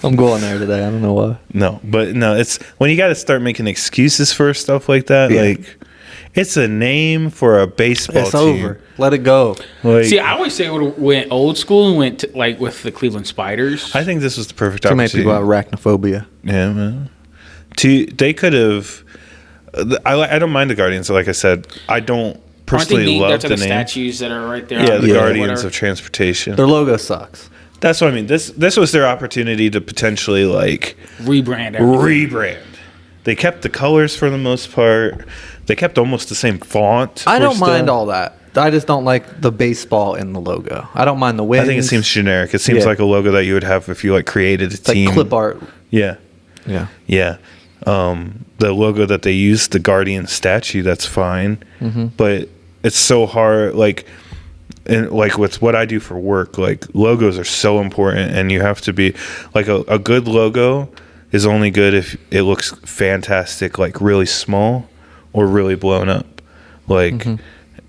I'm going there today. I don't know why. No, it's when you got to start making excuses for stuff like that. Yeah. Like, it's a name for a baseball It's team. over. Let it go. Like, See, I always say it would went old school and went to, like with the Cleveland Spiders. I think this was the perfect Too many opportunity. people have arachnophobia. Yeah, man. They could have. I don't mind the Guardians. Like I said, I don't Aren't they personally named love after the the name. statues that are right there? Yeah, on the Yeah. Guardians whatever? of Transportation. Their logo sucks. That's what I mean. This was their opportunity to potentially like Rebrand everything. rebrand. They kept the colors for the most part. They kept almost the same font. I for don't mind stuff. all that. I just don't like the baseball in the logo. I don't mind the wings. I think it seems generic. It seems Yeah. like a logo that you would have if you like created a it's like team. clip art. Yeah, Yeah. yeah. The logo that they used, the Guardian statue, that's fine. Mm-hmm. But it's so hard. Like, and like with what I do for work, like logos are so important, and you have to be like a good logo is only good if it looks fantastic, like really small or really blown up. Like,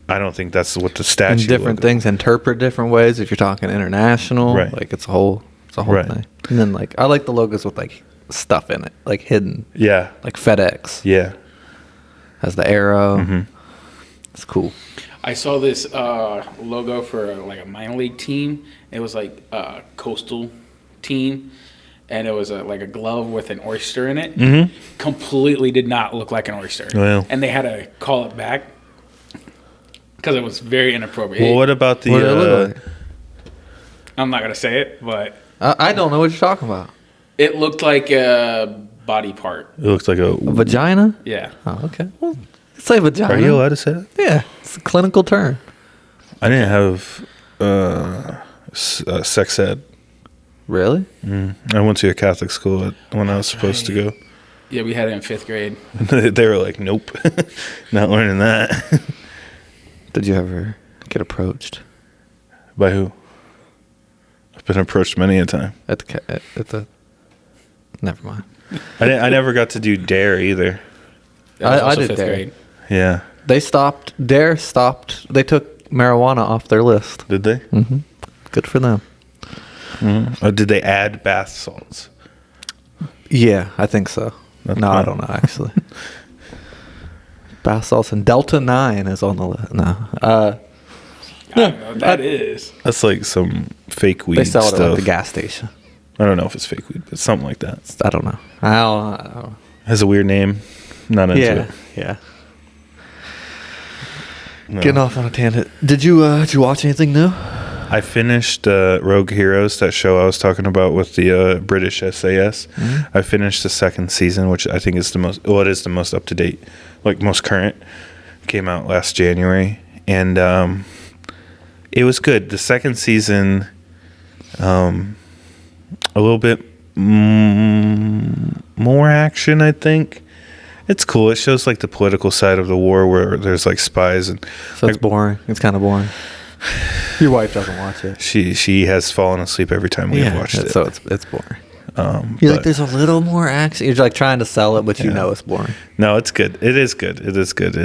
I don't think that's what the And statue. different logo- things interpret different ways. If you're talking international, Right. like it's a whole Right. thing. And then like I like the logos with like stuff in it, like hidden, Yeah. like FedEx Yeah. has the arrow. Mm-hmm. It's cool. I saw this logo for like a minor league team. It was like a coastal team, and it was like a glove with an oyster in it. Mm-hmm. Completely did not look like an oyster. Well. And they had to call it back because it was very inappropriate. Well, what about the? What did it look like? I'm not gonna say it, but I don't know what you're talking about. it looked like a body part. It looks like a. A vagina? Yeah. Oh, okay. Well, say vagina. Are you allowed to say that? Yeah, it's a clinical term. I didn't have sex ed. Really? I went to a Catholic school when I was supposed to go. Yeah, we had it in 5th grade. They were like, "Nope, not learning that." Did you ever get approached By who? I've been approached many a time. at the? Never mind. I never got to do dare either. That was I also did 5th dare. grade. Yeah, They stopped. Dare stopped. They took marijuana off their list. did they? Good for them. Or did they add bath salts? Yeah, I think so. That's No, I fine. don't know actually. Bath salts and Delta 9 is on the list. No, I don't know what that is. That's like some fake weed they sell it stuff. at like the gas station. I don't know if it's fake weed, but something like that. I don't know. I don't Has a weird name. Not into yeah, it. yeah. No. Getting off on a tangent. Did you watch anything new? I finished Rogue Heroes, that show I was talking about with the British SAS. I finished the second season, which I think is the most. Well, it is the most up to date, like most current. Came out last January, and it was good. The second season, a little bit more action, I think. It's cool. It shows like the political side of the war, where there's like spies and So it's boring. It's kind of boring. Your wife doesn't watch it. she has fallen asleep every time we've watched it. So it's boring. You're but- like, there's a little more action. You're like trying to sell it, but you Yeah. know it's boring. No, it's good. It is good. It is good.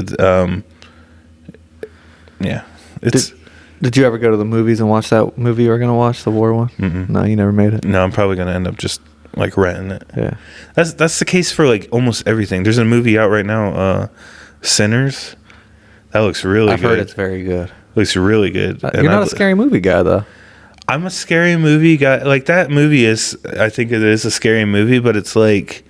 Yeah. It's Did you ever go to the movies and watch that movie you were gonna watch, the war one? Mm-mm. No, you never made it. no. I'm probably gonna end up just like renting it. Yeah. That's the case for like almost everything. There's a movie out right now, Sinners. That looks really I've good. heard it's very good. Looks really good. And You're not a scary movie guy though. I'm a scary movie guy. Like that movie is. I think it is a scary movie, but it's like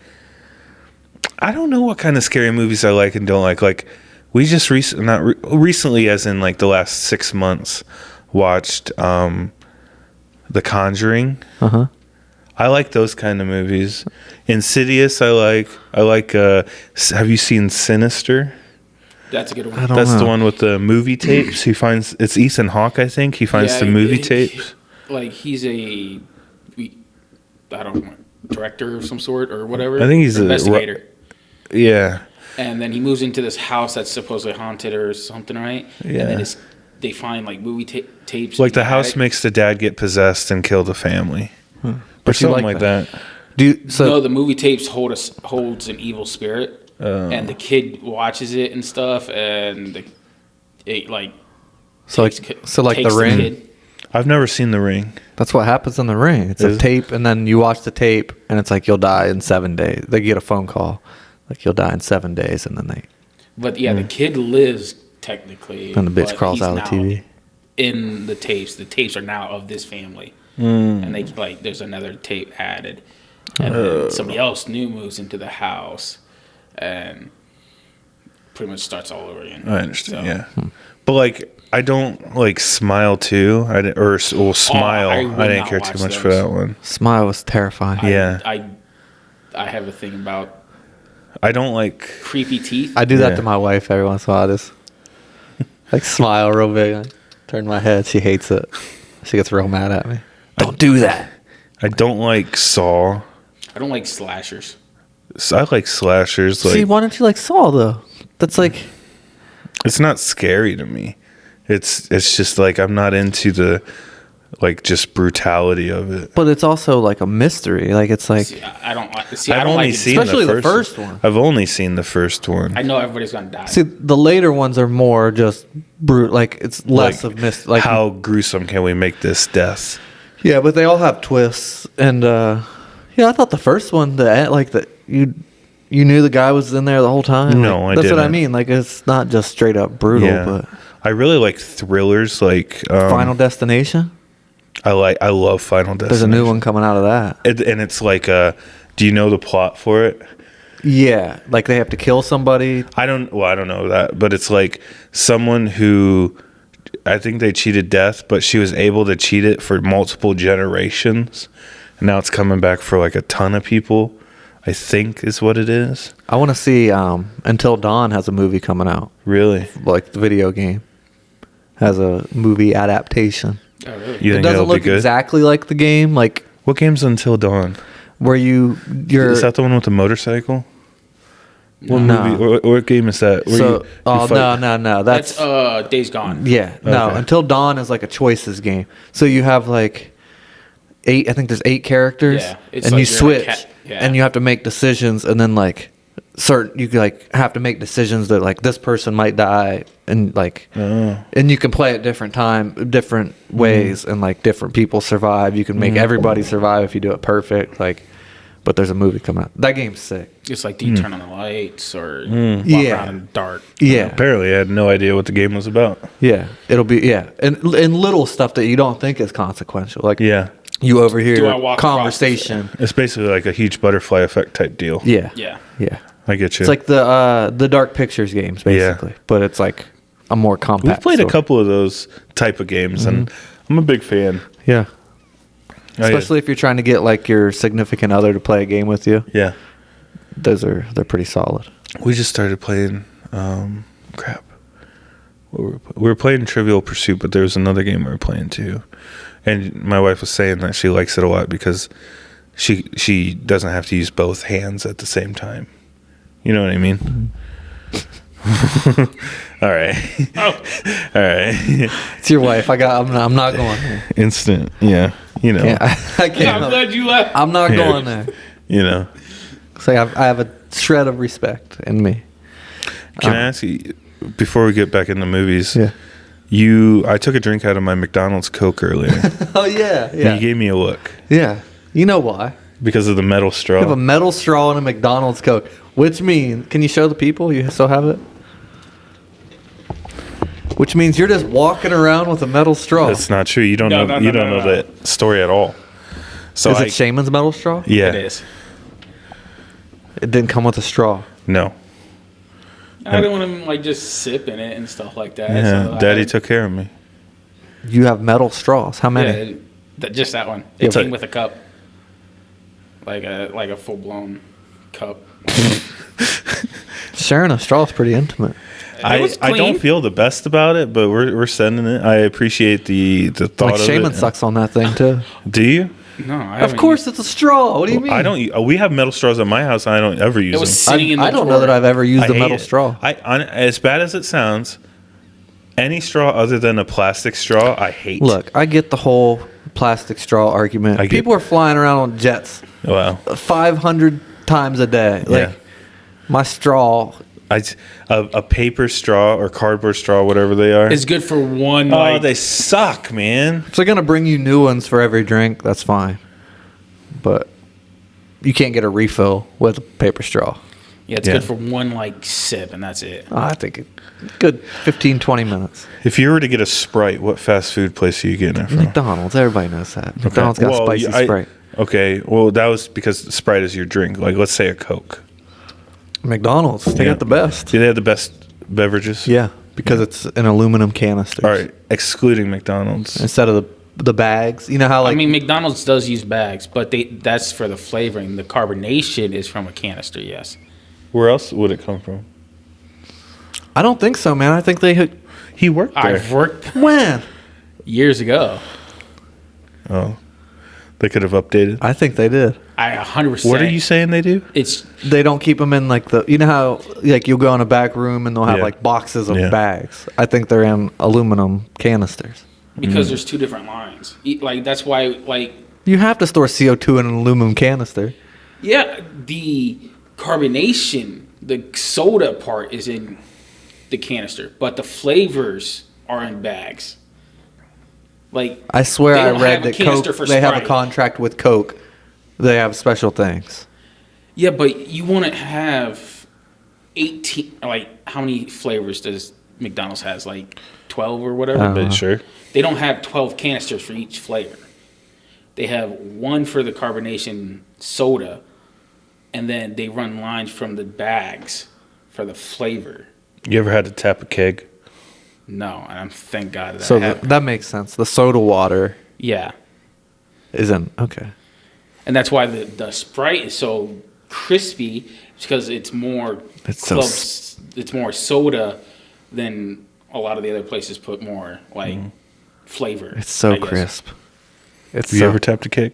I don't know what kind of scary movies I like and don't like. Like we just recently, as in like the last 6 months, watched The Conjuring. I like those kind of movies. Insidious, I like. Have you seen Sinister? That's a good one. I don't That's the know. one with the movie tapes. He finds it's Ethan Hawke, I think. He finds Yeah, the movie tapes. Like he's I don't know, director of some sort or whatever. I think he's Or a- investigator. Yeah. And then he moves into this house that's supposedly haunted or something, right? Yeah. And then they find like movie tapes. Like in the house attic. makes the dad get possessed and kill the family. Or But you something like like that. Do you, so No, the movie tapes holds an evil spirit, and the kid watches it and stuff, and it like so like takes The Ring. kid. I've never seen The Ring. That's what happens in The Ring. It's Is a it? tape, and then you watch the tape, and it's like you'll die in 7 days. They get a phone call, like you'll die in 7 days, and then they. But yeah, the kid lives technically. And the bitch but crawls he's out of the now TV. In the tapes. The tapes are now of this family. And they like there's another tape added. And then somebody else new moves into the house and pretty much starts all over again. I understand, So- yeah. But like I don't like Smile too. Smile. I would I didn't not care watch too much for those. that one. Smile was terrifying. Yeah. I have a thing about I don't like creepy teeth. I do that Yeah. to my wife every once in a while. I just like smile real big, like, turn my head. She hates it. She gets real mad at me. Don't do that. I don't like Saw. I don't like slashers. I like slashers. Like See, why don't you like Saw though? That's like it's not scary to me. It's just like I'm not into the like just brutality of it. but it's also like a mystery. Like it's like See, I don't like. See, I I've don't only like it. seen Especially the the first one. I've only seen the first one. I know everybody's gonna die. see the later ones are more just brute. Like it's less Like, of like how gruesome can we make this death? Yeah, but they all have twists, and yeah, I thought the first one, you knew the guy was in there the whole time. No, like, I that's what I didn't. mean. Like it's not just straight up brutal, Yeah. but I really like thrillers. Like Final Destination. I love Final Destination. There's a new one coming out of that. And it's like, do you know the plot for it? Yeah, like they have to kill somebody. I don't know that, but it's like someone who, I think they cheated death, but she was able to cheat it for multiple generations. And now it's coming back for like a ton of people, I think is what it is. I want to see Until Dawn has a movie coming out. Really? Like the video game has a movie adaptation. Oh, really? You It think doesn't that'll be look good? exactly like the game, like What game's Until Dawn? where you're Is that the one with the motorcycle? What No. movie? What game is that? Where so you fight- no. That's Days Gone. Yeah, no. Okay. Until Dawn is like a choices game. So you have like 8. I think there's 8 characters, Yeah, it's and like you you're in a switch, yeah. and you have to make decisions, and then like you like have to make decisions that like this person might die, and like, and you can play at different ways, and like different people survive. You can make everybody survive if you do it perfect. Like, but there's a movie coming out. That game's sick. It's like, do you turn on the lights or walk Yeah. around in the dark? Yeah, Apparently, I had no idea what the game was about. yeah. It'll be and little stuff that you don't think is consequential, like Yeah. you overhear Do I walk across conversation. It's basically like a huge butterfly effect type deal. Yeah, Yeah. yeah. I get you. It's like the Dark Pictures games, basically, but it's like a more compact. We've played a story. couple of those type of games, and I'm a big fan. Yeah, I- especially if you're trying to get like your significant other to play a game with you. yeah. They're pretty solid. We just started playing. Crap. We were playing Trivial Pursuit, but there was another game we were playing too. And my wife was saying that she likes it a lot because she doesn't have to use both hands at the same time. You know what I mean? All right. Oh, All right. It's your wife. I'm not going there. Instant. Yeah. You know. Yeah, I can't. I'm glad you left. I'm not Yeah. going there. You know. It's like I have a shred of respect in me. Can I ask you, before we get back into movies, Yeah. I took a drink out of my McDonald's Coke earlier. Oh yeah, And yeah, you gave me a look yeah. You know why? because of the metal straw. You have a metal straw and a McDonald's Coke, which means, can you show the people you still have it? Which means you're just walking around with a metal straw. That's not true. You don't No, know. no, you no, don't no, know no. that story at all. So Is it Shaman's metal straw? Yeah. It is. It didn't come with a straw. No. I don't want to like just sip in it and stuff like that. Yeah. so I Daddy had- took care of me. You have metal straws. How many? Yeah, just that one. Yeah, It came but- with a cup, like a full blown cup. Sharing a straw is pretty intimate. I was don't clean. feel the best about it, but we're sending it. I appreciate the thought Like of Shaman it. sucks on that thing too. Do you? No, I Of haven't course, it's a straw. What do you mean? I don't. We have metal straws at my house. And I don't ever use It was them. sitting in the I don't know drawer. that I've ever used I a hate metal it. straw. As bad as it sounds, any straw other than a plastic straw, I hate. Look, I get the whole plastic straw argument. I get- People are flying around on jets Wow. 500 times a day. Like Yeah. my straw. A paper straw or cardboard straw, whatever they are. It's good for one. Oh, Like, they suck, man. If they're gonna bring you new ones for every drink, that's fine. But you can't get a refill with a paper straw. yeah, it's Yeah. good for one like sip, and that's it. I think good 15, 20 minutes. If you were to get a Sprite, what fast food place are you getting it from? McDonald's, everybody knows that. McDonald's got Well, spicy Sprite. Okay, well, that was because Sprite is your drink. Like, let's say a Coke. McDonald's, they Yeah. got the best. Do they have the best beverages? Yeah, because it's an aluminum canister. All right, excluding McDonald's. Instead of the bags. You know how like I mean, McDonald's does use bags, but that's for the flavoring. The carbonation is from a canister. Yes. Where else would it come from? I don't think so, man. I think they He worked there. I've worked when years ago. Oh, they could have updated. I think they did. I 100%. What are you saying they do? It's They don't keep them in like you know how like you'll go in a back room and they'll have Yeah. like boxes of Yeah. bags. I think they're in aluminum canisters. because there's two different lines. Like that's why, like, You have to store CO2 in an aluminum canister. yeah, the carbonation, the soda part is in the canister, but the flavors are in bags. Like I swear they I don't read have a that canister Coke. for They have a Sprite. contract with Coke. They have special things. Yeah, but you want to have 18. Like, how many flavors does McDonald's has? Like 12 or whatever. But sure. They don't have 12 canisters for each flavor. They have one for the carbonation soda, and then they run lines from the bags for the flavor. You ever had to tap a keg? No, and I'm thank God that So I haven't. that makes sense. The soda water Yeah, isn't okay. and that's why the Sprite is so crispy. It's because it's more It's so clubs. It's more soda than a lot of the other places put more like flavor. It's so I guess. crisp. It's Have so, you ever tapped a keg?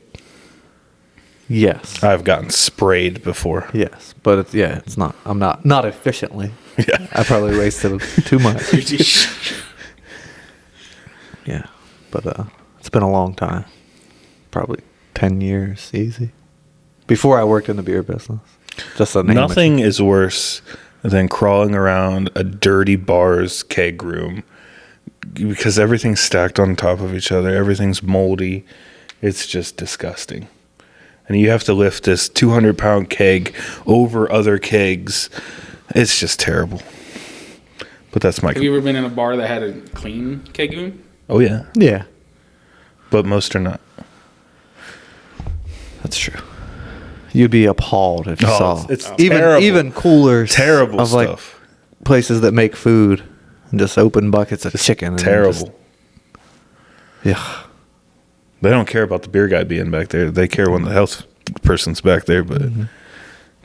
Yes. I've gotten sprayed before. Yes, but it's not. I'm not efficiently. Yeah. I probably wasted too much. Yeah, but it's been a long time. Probably 10 years, easy. Before I worked in the beer business. Just a name. Nothing is worse than crawling around a dirty bar's keg room because everything's stacked on top of each other. Everything's moldy. It's just disgusting. And you have to lift this 200-pound keg over other kegs. It's just terrible. But that's my... Have you ever been in a bar that had a clean keg room? Oh, yeah. Yeah, But most are not. that's true. You'd be appalled if you Oh, saw it's terrible. even coolers Terrible of like stuff. places that make food and just open buckets of chicken. And Terrible. Yeah. They don't care about the beer guy being back there. They care when the health person's back there. But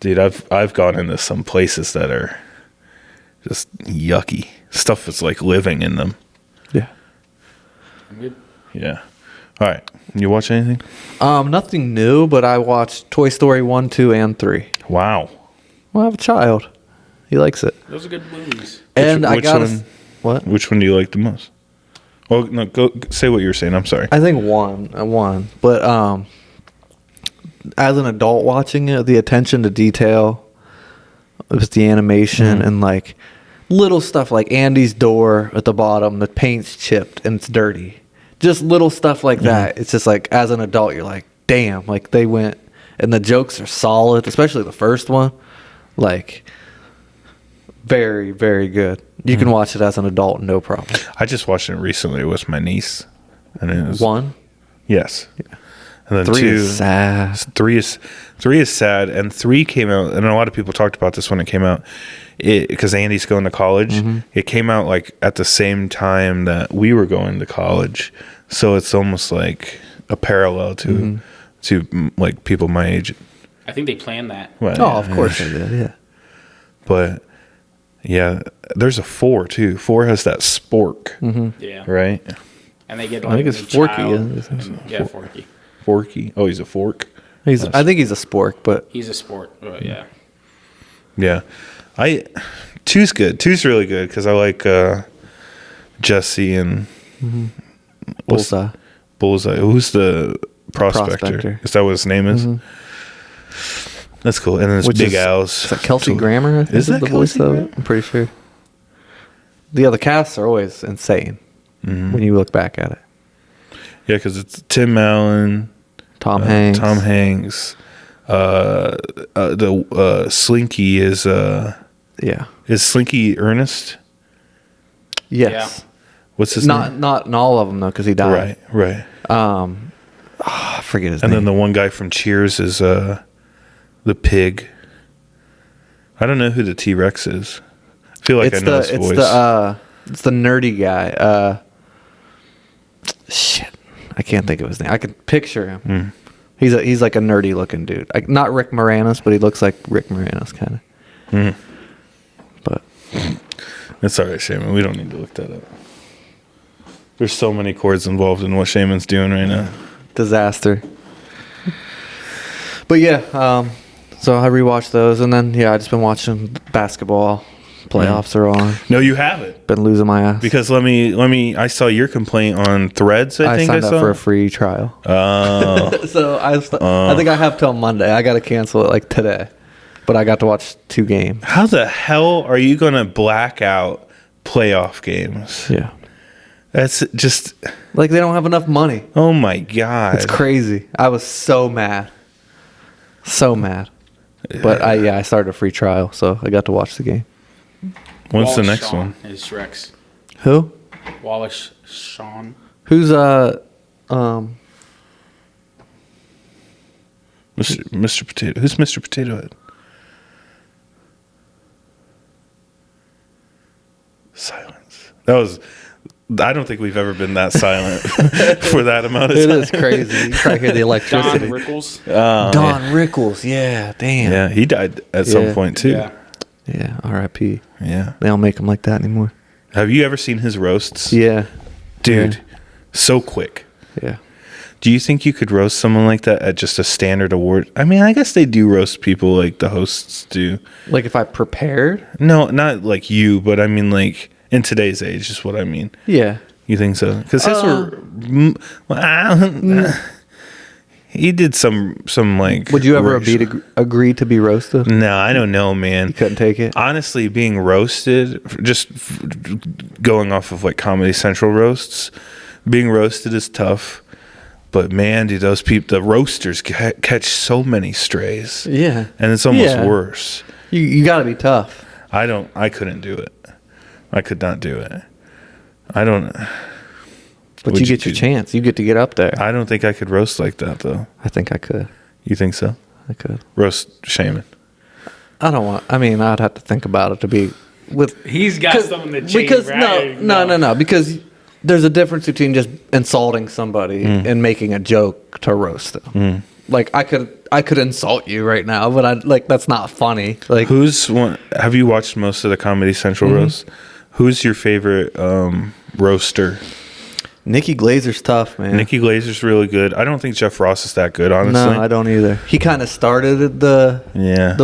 dude, I've gone into some places that are just yucky. Stuff that's like living in them. Yeah. I'm good. Yeah. All right. You watch anything? Nothing new, but I watched Toy Story 1, 2, and 3. Wow. Well, I have a child. He likes it. Those are good movies. And I which got one? what? Which one do you like the most? Well, no, go say what you were saying. I'm sorry. I think one. But as an adult watching it, the attention to detail, with the animation and like little stuff like Andy's door at the bottom, the paint's chipped and it's dirty. Just little stuff like that. It's just like as an adult, you're like, damn, like they went and the jokes are solid, especially the first one. Like very, very good. You can watch it as an adult, no problem. I just watched it recently with my niece, and it was One, yes. And then 3 2 is sad. Three is sad, and 3 came out, and a lot of people talked about this when it came out, because Andy's going to college. It came out like at the same time that we were going to college, so it's almost like a parallel to like people my age. I think they planned that. Well, Oh, of course I did. Yeah. but yeah, there's a 4 too. 4 has that spork, Yeah. right? And they get I like think it's a Forky. child. Isn't it? Yeah, Forky. Forky. Oh, he's a fork. I think he's a spork, but He's a sport. Yeah. Yeah, 2's good. 2's really good because I like Jesse and Bullseye. Bullseye. Who's the prospector? Prospector. Is that what his name is? That's cool. And then it's Which Big is- Al's. Is that Kelsey Grammer? I think Is that the voice Kelsey of Grammer? it? I'm pretty sure. The other casts are always insane when you look back at it. Yeah, because it's Tim Allen, Tom Hanks. Tom Hanks. The Slinky is Yeah. Slinky Ernest? Yes. What's his name? Not in all of them though, because he died. Right. I forget his And name. then the one guy from Cheers is the pig. I don't know who the T-Rex is. I feel like I know his voice. It's the nerdy guy. Shit, I can't think of his name. I can picture him. He's like a nerdy looking dude. Like, not Rick Moranis, but he looks like Rick Moranis kind of. But It's all right, Shaman. We don't need to look that up. There's so many chords involved in what Shaman's doing right now. disaster. But yeah, so I rewatched those, and then I just been watching basketball. Playoffs are on. No, you haven't. Been losing my ass. Because let me. I saw your complaint on Threads. I think I signed up saw for a free trial. Oh, So I think I have till Monday. I got to cancel it like today. But I got to watch 2 games. how the hell are you gonna black out playoff games? Yeah. That's just. Like they don't have enough money. Oh my god. It's crazy. I was so mad. So mad. But I started a free trial, so I got to watch the game. When's the Wallace next Shawn one? Is Rex. Who? Wallace Shawn. Who's Mr. Potato. Who's Mr. Potato Head? Silence. That was. I don't think we've ever been that silent for that amount of It time. is crazy. You probably hear the Don electricity. Rickles. Don Rickles, yeah, damn. Yeah, he died at some Yeah. point too. Yeah. Yeah, R.I.P. Yeah. They don't make them like that anymore. Have you ever seen his roasts? Yeah, Dude, so quick. yeah. Do you think you could roast someone like that at just a standard award? I mean, I guess they do roast people like the hosts do. Like if I prepared? No, not like you, but I mean like in today's age is what I mean. Yeah. You think so? Because his were... He did some like... Would you ever agree agree to be roasted? No, I don't know, man. You couldn't take it? Honestly, being roasted, going off of like Comedy Central roasts, being roasted is tough. But man, dude, those people, the roasters catch so many strays. Yeah. And it's almost Yeah. worse. You got to be tough. I couldn't do it. I could not do it. I don't... But Would you you get your do- chance. You get to get up there. I don't think I could roast like that, though. I think I could. You think so? I could. Roast Shaman. I don't want. I mean, I'd have to think about it to be with. He's got something to change. Because right? no. Because there's a difference between just insulting somebody and making a joke to roast them. Like I could insult you right now, but I like that's not funny. Like Who's one? Have you watched most of the Comedy Central roasts? Who's your favorite roaster? Nikki Glazer's tough, man. Nikki Glazer's really good. I don't think Jeff Ross is that good, honestly. No, I don't either. He kind of started the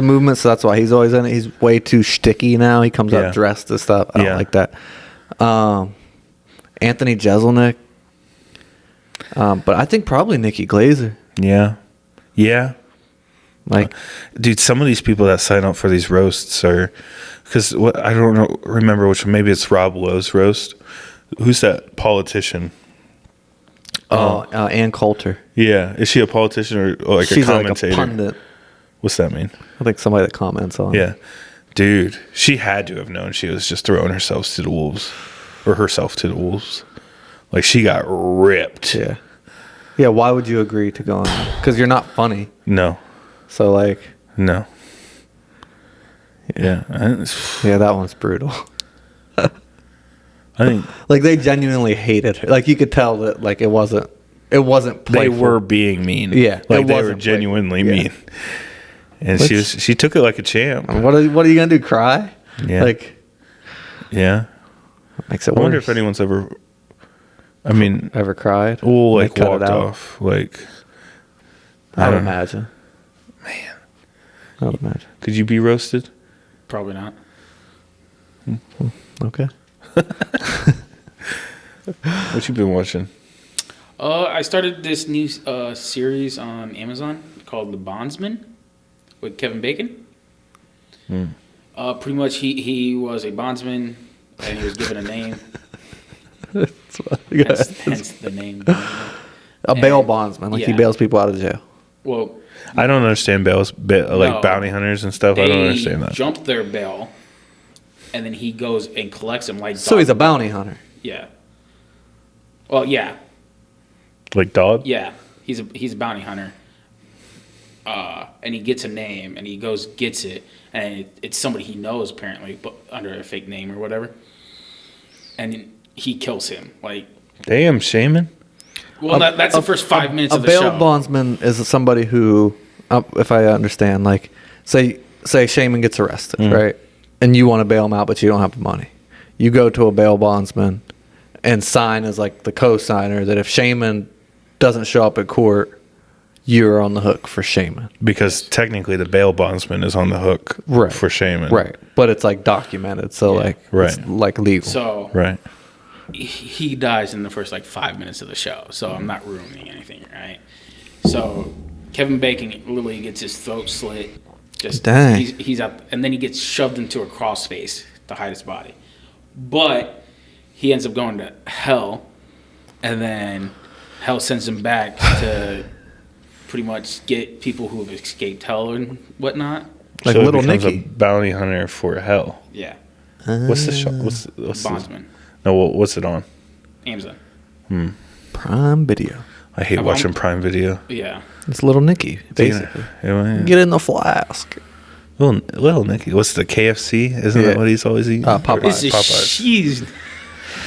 movement, so that's why he's always in it. He's way too shticky now. He comes Yeah. out dressed and stuff. I don't Yeah. like that. Anthony Jeselnik. But I think probably Nikki Glazer. Yeah. Yeah. Like, Dude, some of these people that sign up for these roasts are... Because I don't know, remember which one. Maybe it's Rob Lowe's roast. Who's that politician? Ann Coulter. Yeah. Is she a politician or like She's a commentator? like a pundit. What's that mean? I think somebody that comments on. Yeah. Dude, she had to have known she was just throwing herself to the wolves. Or herself to the wolves. Like, she got ripped. Yeah. Yeah, why would you agree to go on that? Because you're not funny. No. So, like... No. Yeah. Yeah, that one's brutal. I think Like, they genuinely hated her. Like, you could tell that, like, it wasn't they playful. were being mean. Yeah, Like, it they were wasn't genuinely playful. mean. And Which- she took it like a champ. What are you going to do, cry? Yeah. Like, Yeah. makes it I worse. wonder if anyone's ever... I mean... Ever cried? Well, They like, cut it walked out? off. Like... I would don't know. imagine. Man. I would imagine. Could you be roasted? Probably not. Okay. What you been watching? I started this new series on Amazon called The Bondsman with Kevin Bacon. Pretty much, he was a bondsman and he was given a name. hence the name. Bondsman. A bail And- bondsman. Like, he yeah. bails people out of jail. Well, I don't understand bails, like No. bounty hunters and stuff. they I don't understand that. jump their bail, and then he goes and collects them like. So he's a dog- bounty hunter. Yeah. Well, yeah, Like dog? yeah. He's a bounty hunter. And he gets a name, and he goes gets it, and it's somebody he knows apparently, but under a fake name or whatever. And he kills him. Like, Damn, Shaman. well, that's the first 5 minutes A of the bail show. bondsman is somebody who, if I understand, like, say Shaman gets arrested, right? And you want to bail him out, but you don't have the money. You go to a bail bondsman and sign as, like, the co-signer that if Shaman doesn't show up at court, you're on the hook for Shaman. Because technically the bail bondsman is on the hook Right. for Shaman. Right. But it's, like, documented, so, like, Right. it's, like, legal. So Right. he dies in the first like 5 minutes of the show, so I'm not ruining anything, right? So Kevin Bacon literally gets his throat slit. Just Dang. he's up, and then he gets shoved into a crawl space to hide his body. But he ends up going to hell, and then hell sends him back to pretty much get people who have escaped hell and whatnot. Like so Little he becomes Nicky. a bounty hunter for hell. Yeah, What's the show? What's Bondsman, no? What's it on? Amazon. Prime Video. I hate I'm- watching Prime Video. Yeah, It's Little Nicky, basically. Yeah. Get in the flask. Little Nicky. What's the KFC? Isn't Yeah. that what he's always eating? Popeyes. it's Popeyes. she's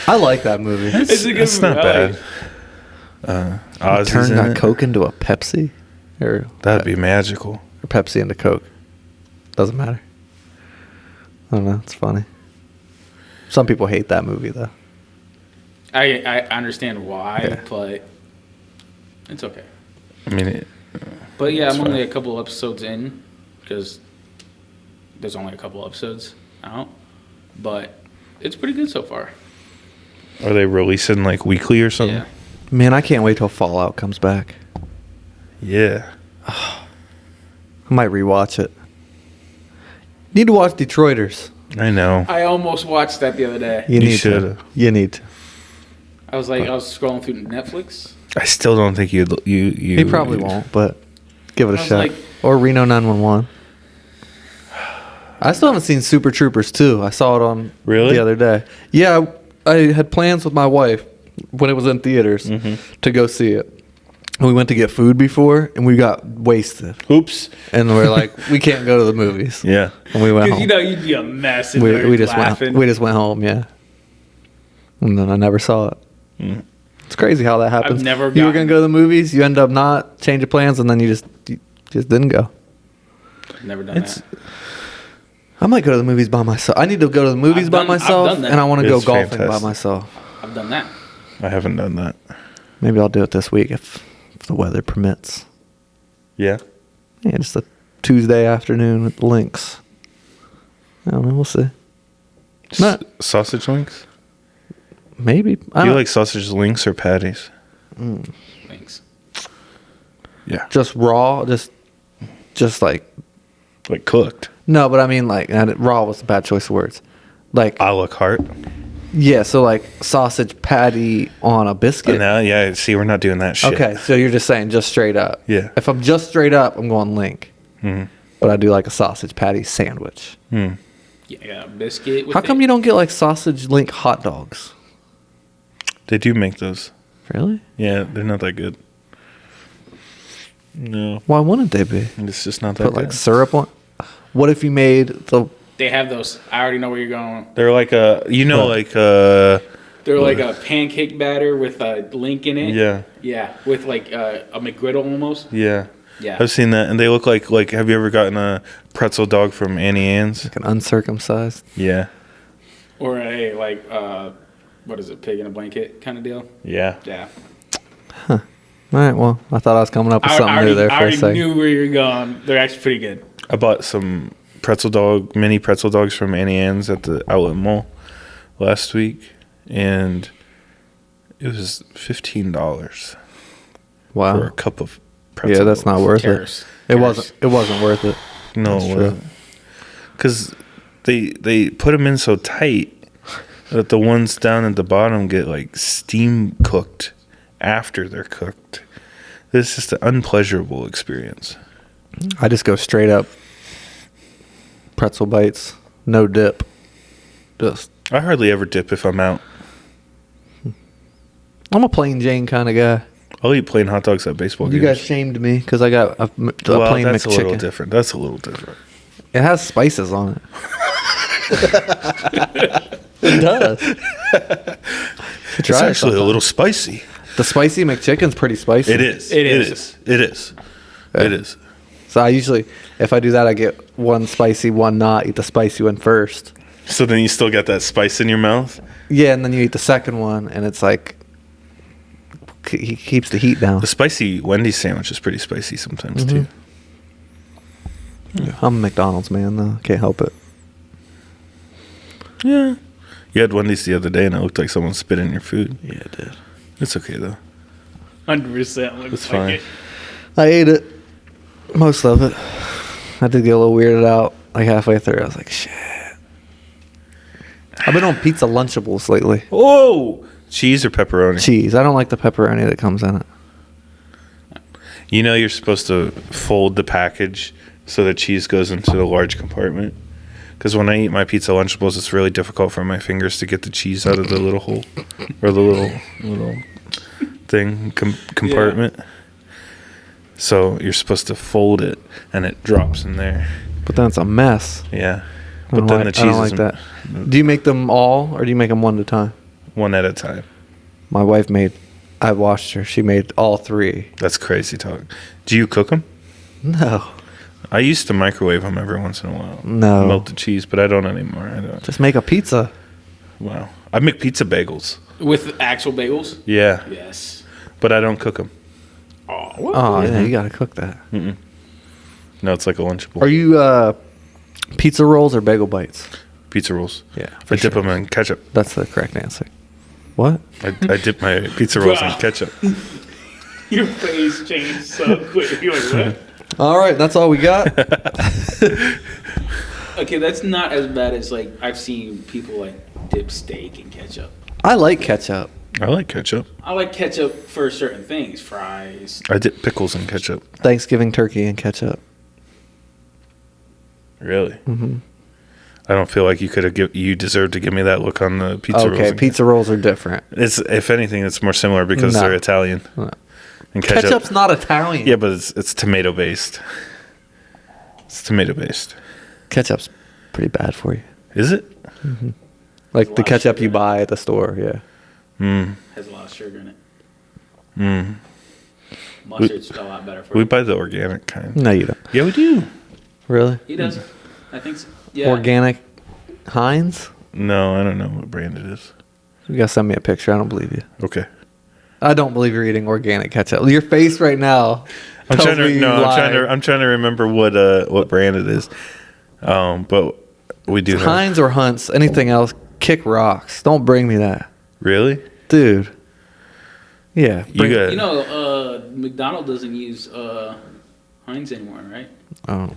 I like that movie. It's a good It's not movie. I like bad. Ozzy's Turn in that it. Coke into a Pepsi, or That'd be magical. Pepsi into Coke. Doesn't matter. I don't know. It's funny. Some people hate that movie though. I understand why, Yeah. but it's okay. I mean, But yeah, It's I'm only fine. a couple episodes in because there's only a couple episodes out, but it's pretty good so far. are they releasing like weekly or something? Yeah. Man, I can't wait till Fallout comes back. Yeah. I might rewatch it. Need to watch Detroiters. I know. I almost watched that the other day. You You need to. should. You need to. I was scrolling through Netflix. I still don't think you. He probably won't, but give it a I was shot. like- Or Reno 911. I still haven't seen Super Troopers 2. I saw it on Really? the other day. Yeah, I had plans with my wife when it was in theaters Mm-hmm. to go see it. We went to get food before, and we got wasted. Oops. And we're like, we can't go to the movies. Yeah. And we went Because home. you'd be a mess. In we, there we just laughing. went. We just went home. Yeah. And then I never saw it. Mm. It's crazy how that happens. never You were gotten- gonna go to the movies. You end up not change your plans, and then you just didn't go. Never done It's that. I might go to the movies by myself. I need to go to the movies I've by done- I've myself, done that. and I want to go It's golfing by fantastic. myself. I've done that. I haven't done that. Maybe I'll do it this week if the weather permits. Yeah. Yeah, just a Tuesday afternoon with links. I don't know. We'll see. Not Sausage links? maybe. Do I you don't, like sausage links or patties? Thanks. Yeah. just raw. Just like Like cooked. no, but I mean like raw was a bad choice of words. Like A la carte. yeah, so like sausage patty on a biscuit. Now, yeah. See, we're not doing that shit. Okay, so you're just saying just straight up. Yeah. If I'm just straight up, I'm going link. Mhm. But I do like a sausage patty sandwich. Hmm. Yeah, biscuit. With How come it. you don't get like sausage link hot dogs? They do make those. Really? Yeah, they're not that good. No. Why wouldn't they be? It's just not that Put good. like syrup on. What if you made the? They have those. I already know where you're going. They're like like They're like a pancake batter with a link in it. yeah. Yeah, with like a McGriddle almost. Yeah. Yeah. I've seen that, and they look like have you ever gotten a pretzel dog from Annie Ann's? Like an uncircumcised. Yeah. Or a what is it, pig in a blanket kind of deal? Yeah. Yeah. All right. Well, I thought I was coming up with something new there I for a already second. knew where you're going. They're actually pretty good. I bought some mini pretzel dogs from Annie Ann's at the outlet mall last week, and it was $15 for a Wow. cup of pretzel. Yeah, that's not worth Terrace. it. It wasn't. It wasn't worth it. No, That's true. because they put them in so tight that the ones down at the bottom get like steam cooked after they're cooked. It's just an unpleasurable experience. I just go straight up. Pretzel bites, no dip. Just. I hardly ever dip if I'm out. I'm a plain Jane kind of guy. I'll eat plain hot dogs at baseball You games. guys shamed me because I got a plain that's a little McChicken. different. That's a little different. It has spices on it. It does. It's actually a little spicy. The spicy McChicken's pretty spicy. It is. It It is. is. It is. It is. So I usually, if I do that, I get one spicy, one not. Eat the spicy one first. So then you still got that spice in your mouth? Yeah, and then you eat the second one, and it's like he keeps the heat down. The spicy Wendy's sandwich is pretty spicy sometimes too. I'm a McDonald's man, though. Can't help it. Yeah. You had Wendy's the other day and it looked like someone spit in your food. Yeah, it did. It's okay though. 100% looks It's like fine. it. I ate it, most of it. I did get a little weirded out like halfway through. I was like, shit. I've been on pizza Lunchables lately. Oh, cheese or pepperoni? Cheese. I don't like the pepperoni that comes in it. You know you're supposed to fold the package so the cheese goes into the large compartment. Because when I eat my pizza Lunchables, it's really difficult for my fingers to get the cheese out of the little hole or the little thing compartment. Yeah. So you're supposed to fold it, and it drops in there. But then it's a mess. Yeah. But then the cheese I don't like that. Do you make them all, or do you make them one at a time? One at a time. My wife I watched her. She made all 3. That's crazy talk. Do you cook them? No. I used to microwave them every once in a while. No. Melt the cheese, but I don't anymore. I don't. Just make a pizza. Wow. I make pizza bagels. With actual bagels? Yeah. Yes. But I don't cook them. Oh, yeah, you got to cook that. Mm-mm. No, it's like a Lunchable. Are you pizza rolls or bagel bites? Pizza rolls. Yeah. I dip them in ketchup. That's the correct answer. What? I dip my pizza rolls in ketchup. Your face changed so quick. You're like, what? All right, that's all we got. Okay, that's not as bad as like I've seen people like dip steak in ketchup. I like ketchup. I like ketchup. I like ketchup for certain things, fries. I dip pickles in ketchup. Thanksgiving turkey and ketchup. Really? Mm-hmm. I don't feel like you deserve to give me that look on the pizza rolls. Okay, pizza rolls are different. It's if anything, it's more similar because they're Italian. No. And Ketchup's not Italian. Yeah, but it's tomato based. It's tomato based. Ketchup's pretty bad for you. Is it? Mm-hmm. Like the ketchup you buy at the store, yeah. Has a lot of sugar in it. Mm. Mustard's a lot better for We you. buy the organic kind. No, you don't. Yeah, we do. Really? He does. I think so. Yeah. Organic Heinz? No, I don't know what brand it is. You gotta send me a picture. I don't believe you. Okay. I don't believe you're eating organic ketchup. Your face right now. I'm tells trying me to you lied. I'm trying to remember what brand it is. But we do have. Heinz or Hunt's. Anything else? Kick rocks. Don't bring me that, Really? dude. Yeah. You got. You know, McDonald's doesn't use Heinz anymore, right? Oh.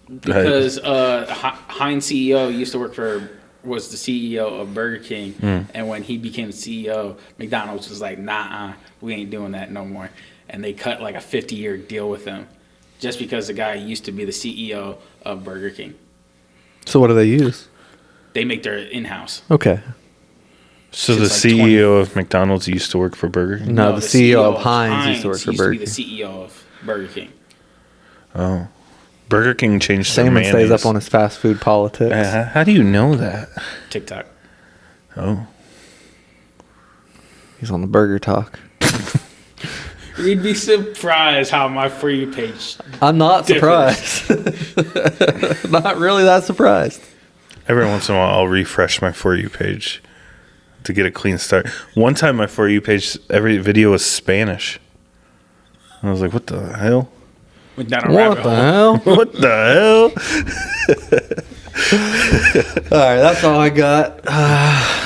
Because Heinz CEO was the CEO of Burger King, and when he became the CEO, McDonald's was like, nah, we ain't doing that no more. And they cut like a 50-year deal with him just because the guy used to be the CEO of Burger King. So what do they use? They make their in-house. Okay. So the Since, like, CEO of McDonald's used to work for Burger King? No, the CEO of Heinz used to work for Burger King. Used to be the CEO of Burger King. Oh. Burger King changed their Shaman mayonnaise. stays up on his fast food politics. How do you know that? TikTok. Oh. He's on the Burger Talk. You'd be surprised how my For You page. I'm not surprised. Not really that surprised. Every once in a while, I'll refresh my For You page to get a clean start. One time, my For You page, every video was Spanish. I was like, what the hell? Went down a What rabbit the hole. hell? What the hell? All right, that's all I got.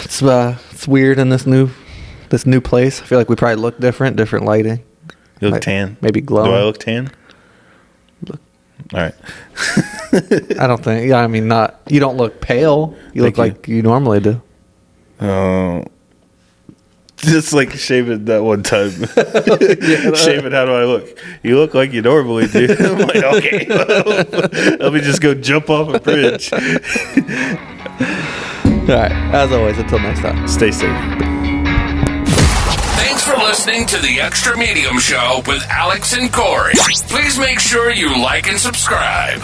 It's weird in this new place. I feel like we probably look different lighting. You look Like, tan. maybe glowing. Do I look tan? Look. All right. I don't think. Yeah, I mean, not. You don't look pale. You look Thank like you normally do. Oh. Just like shaving that one time. Shaving, how do I look? You look like you normally do. I'm like, okay. Let me just go jump off a bridge. All right. As always, until next time. Stay safe. Thanks for listening to the Extra Medium Show with Alex and Corey. Please make sure you like and subscribe.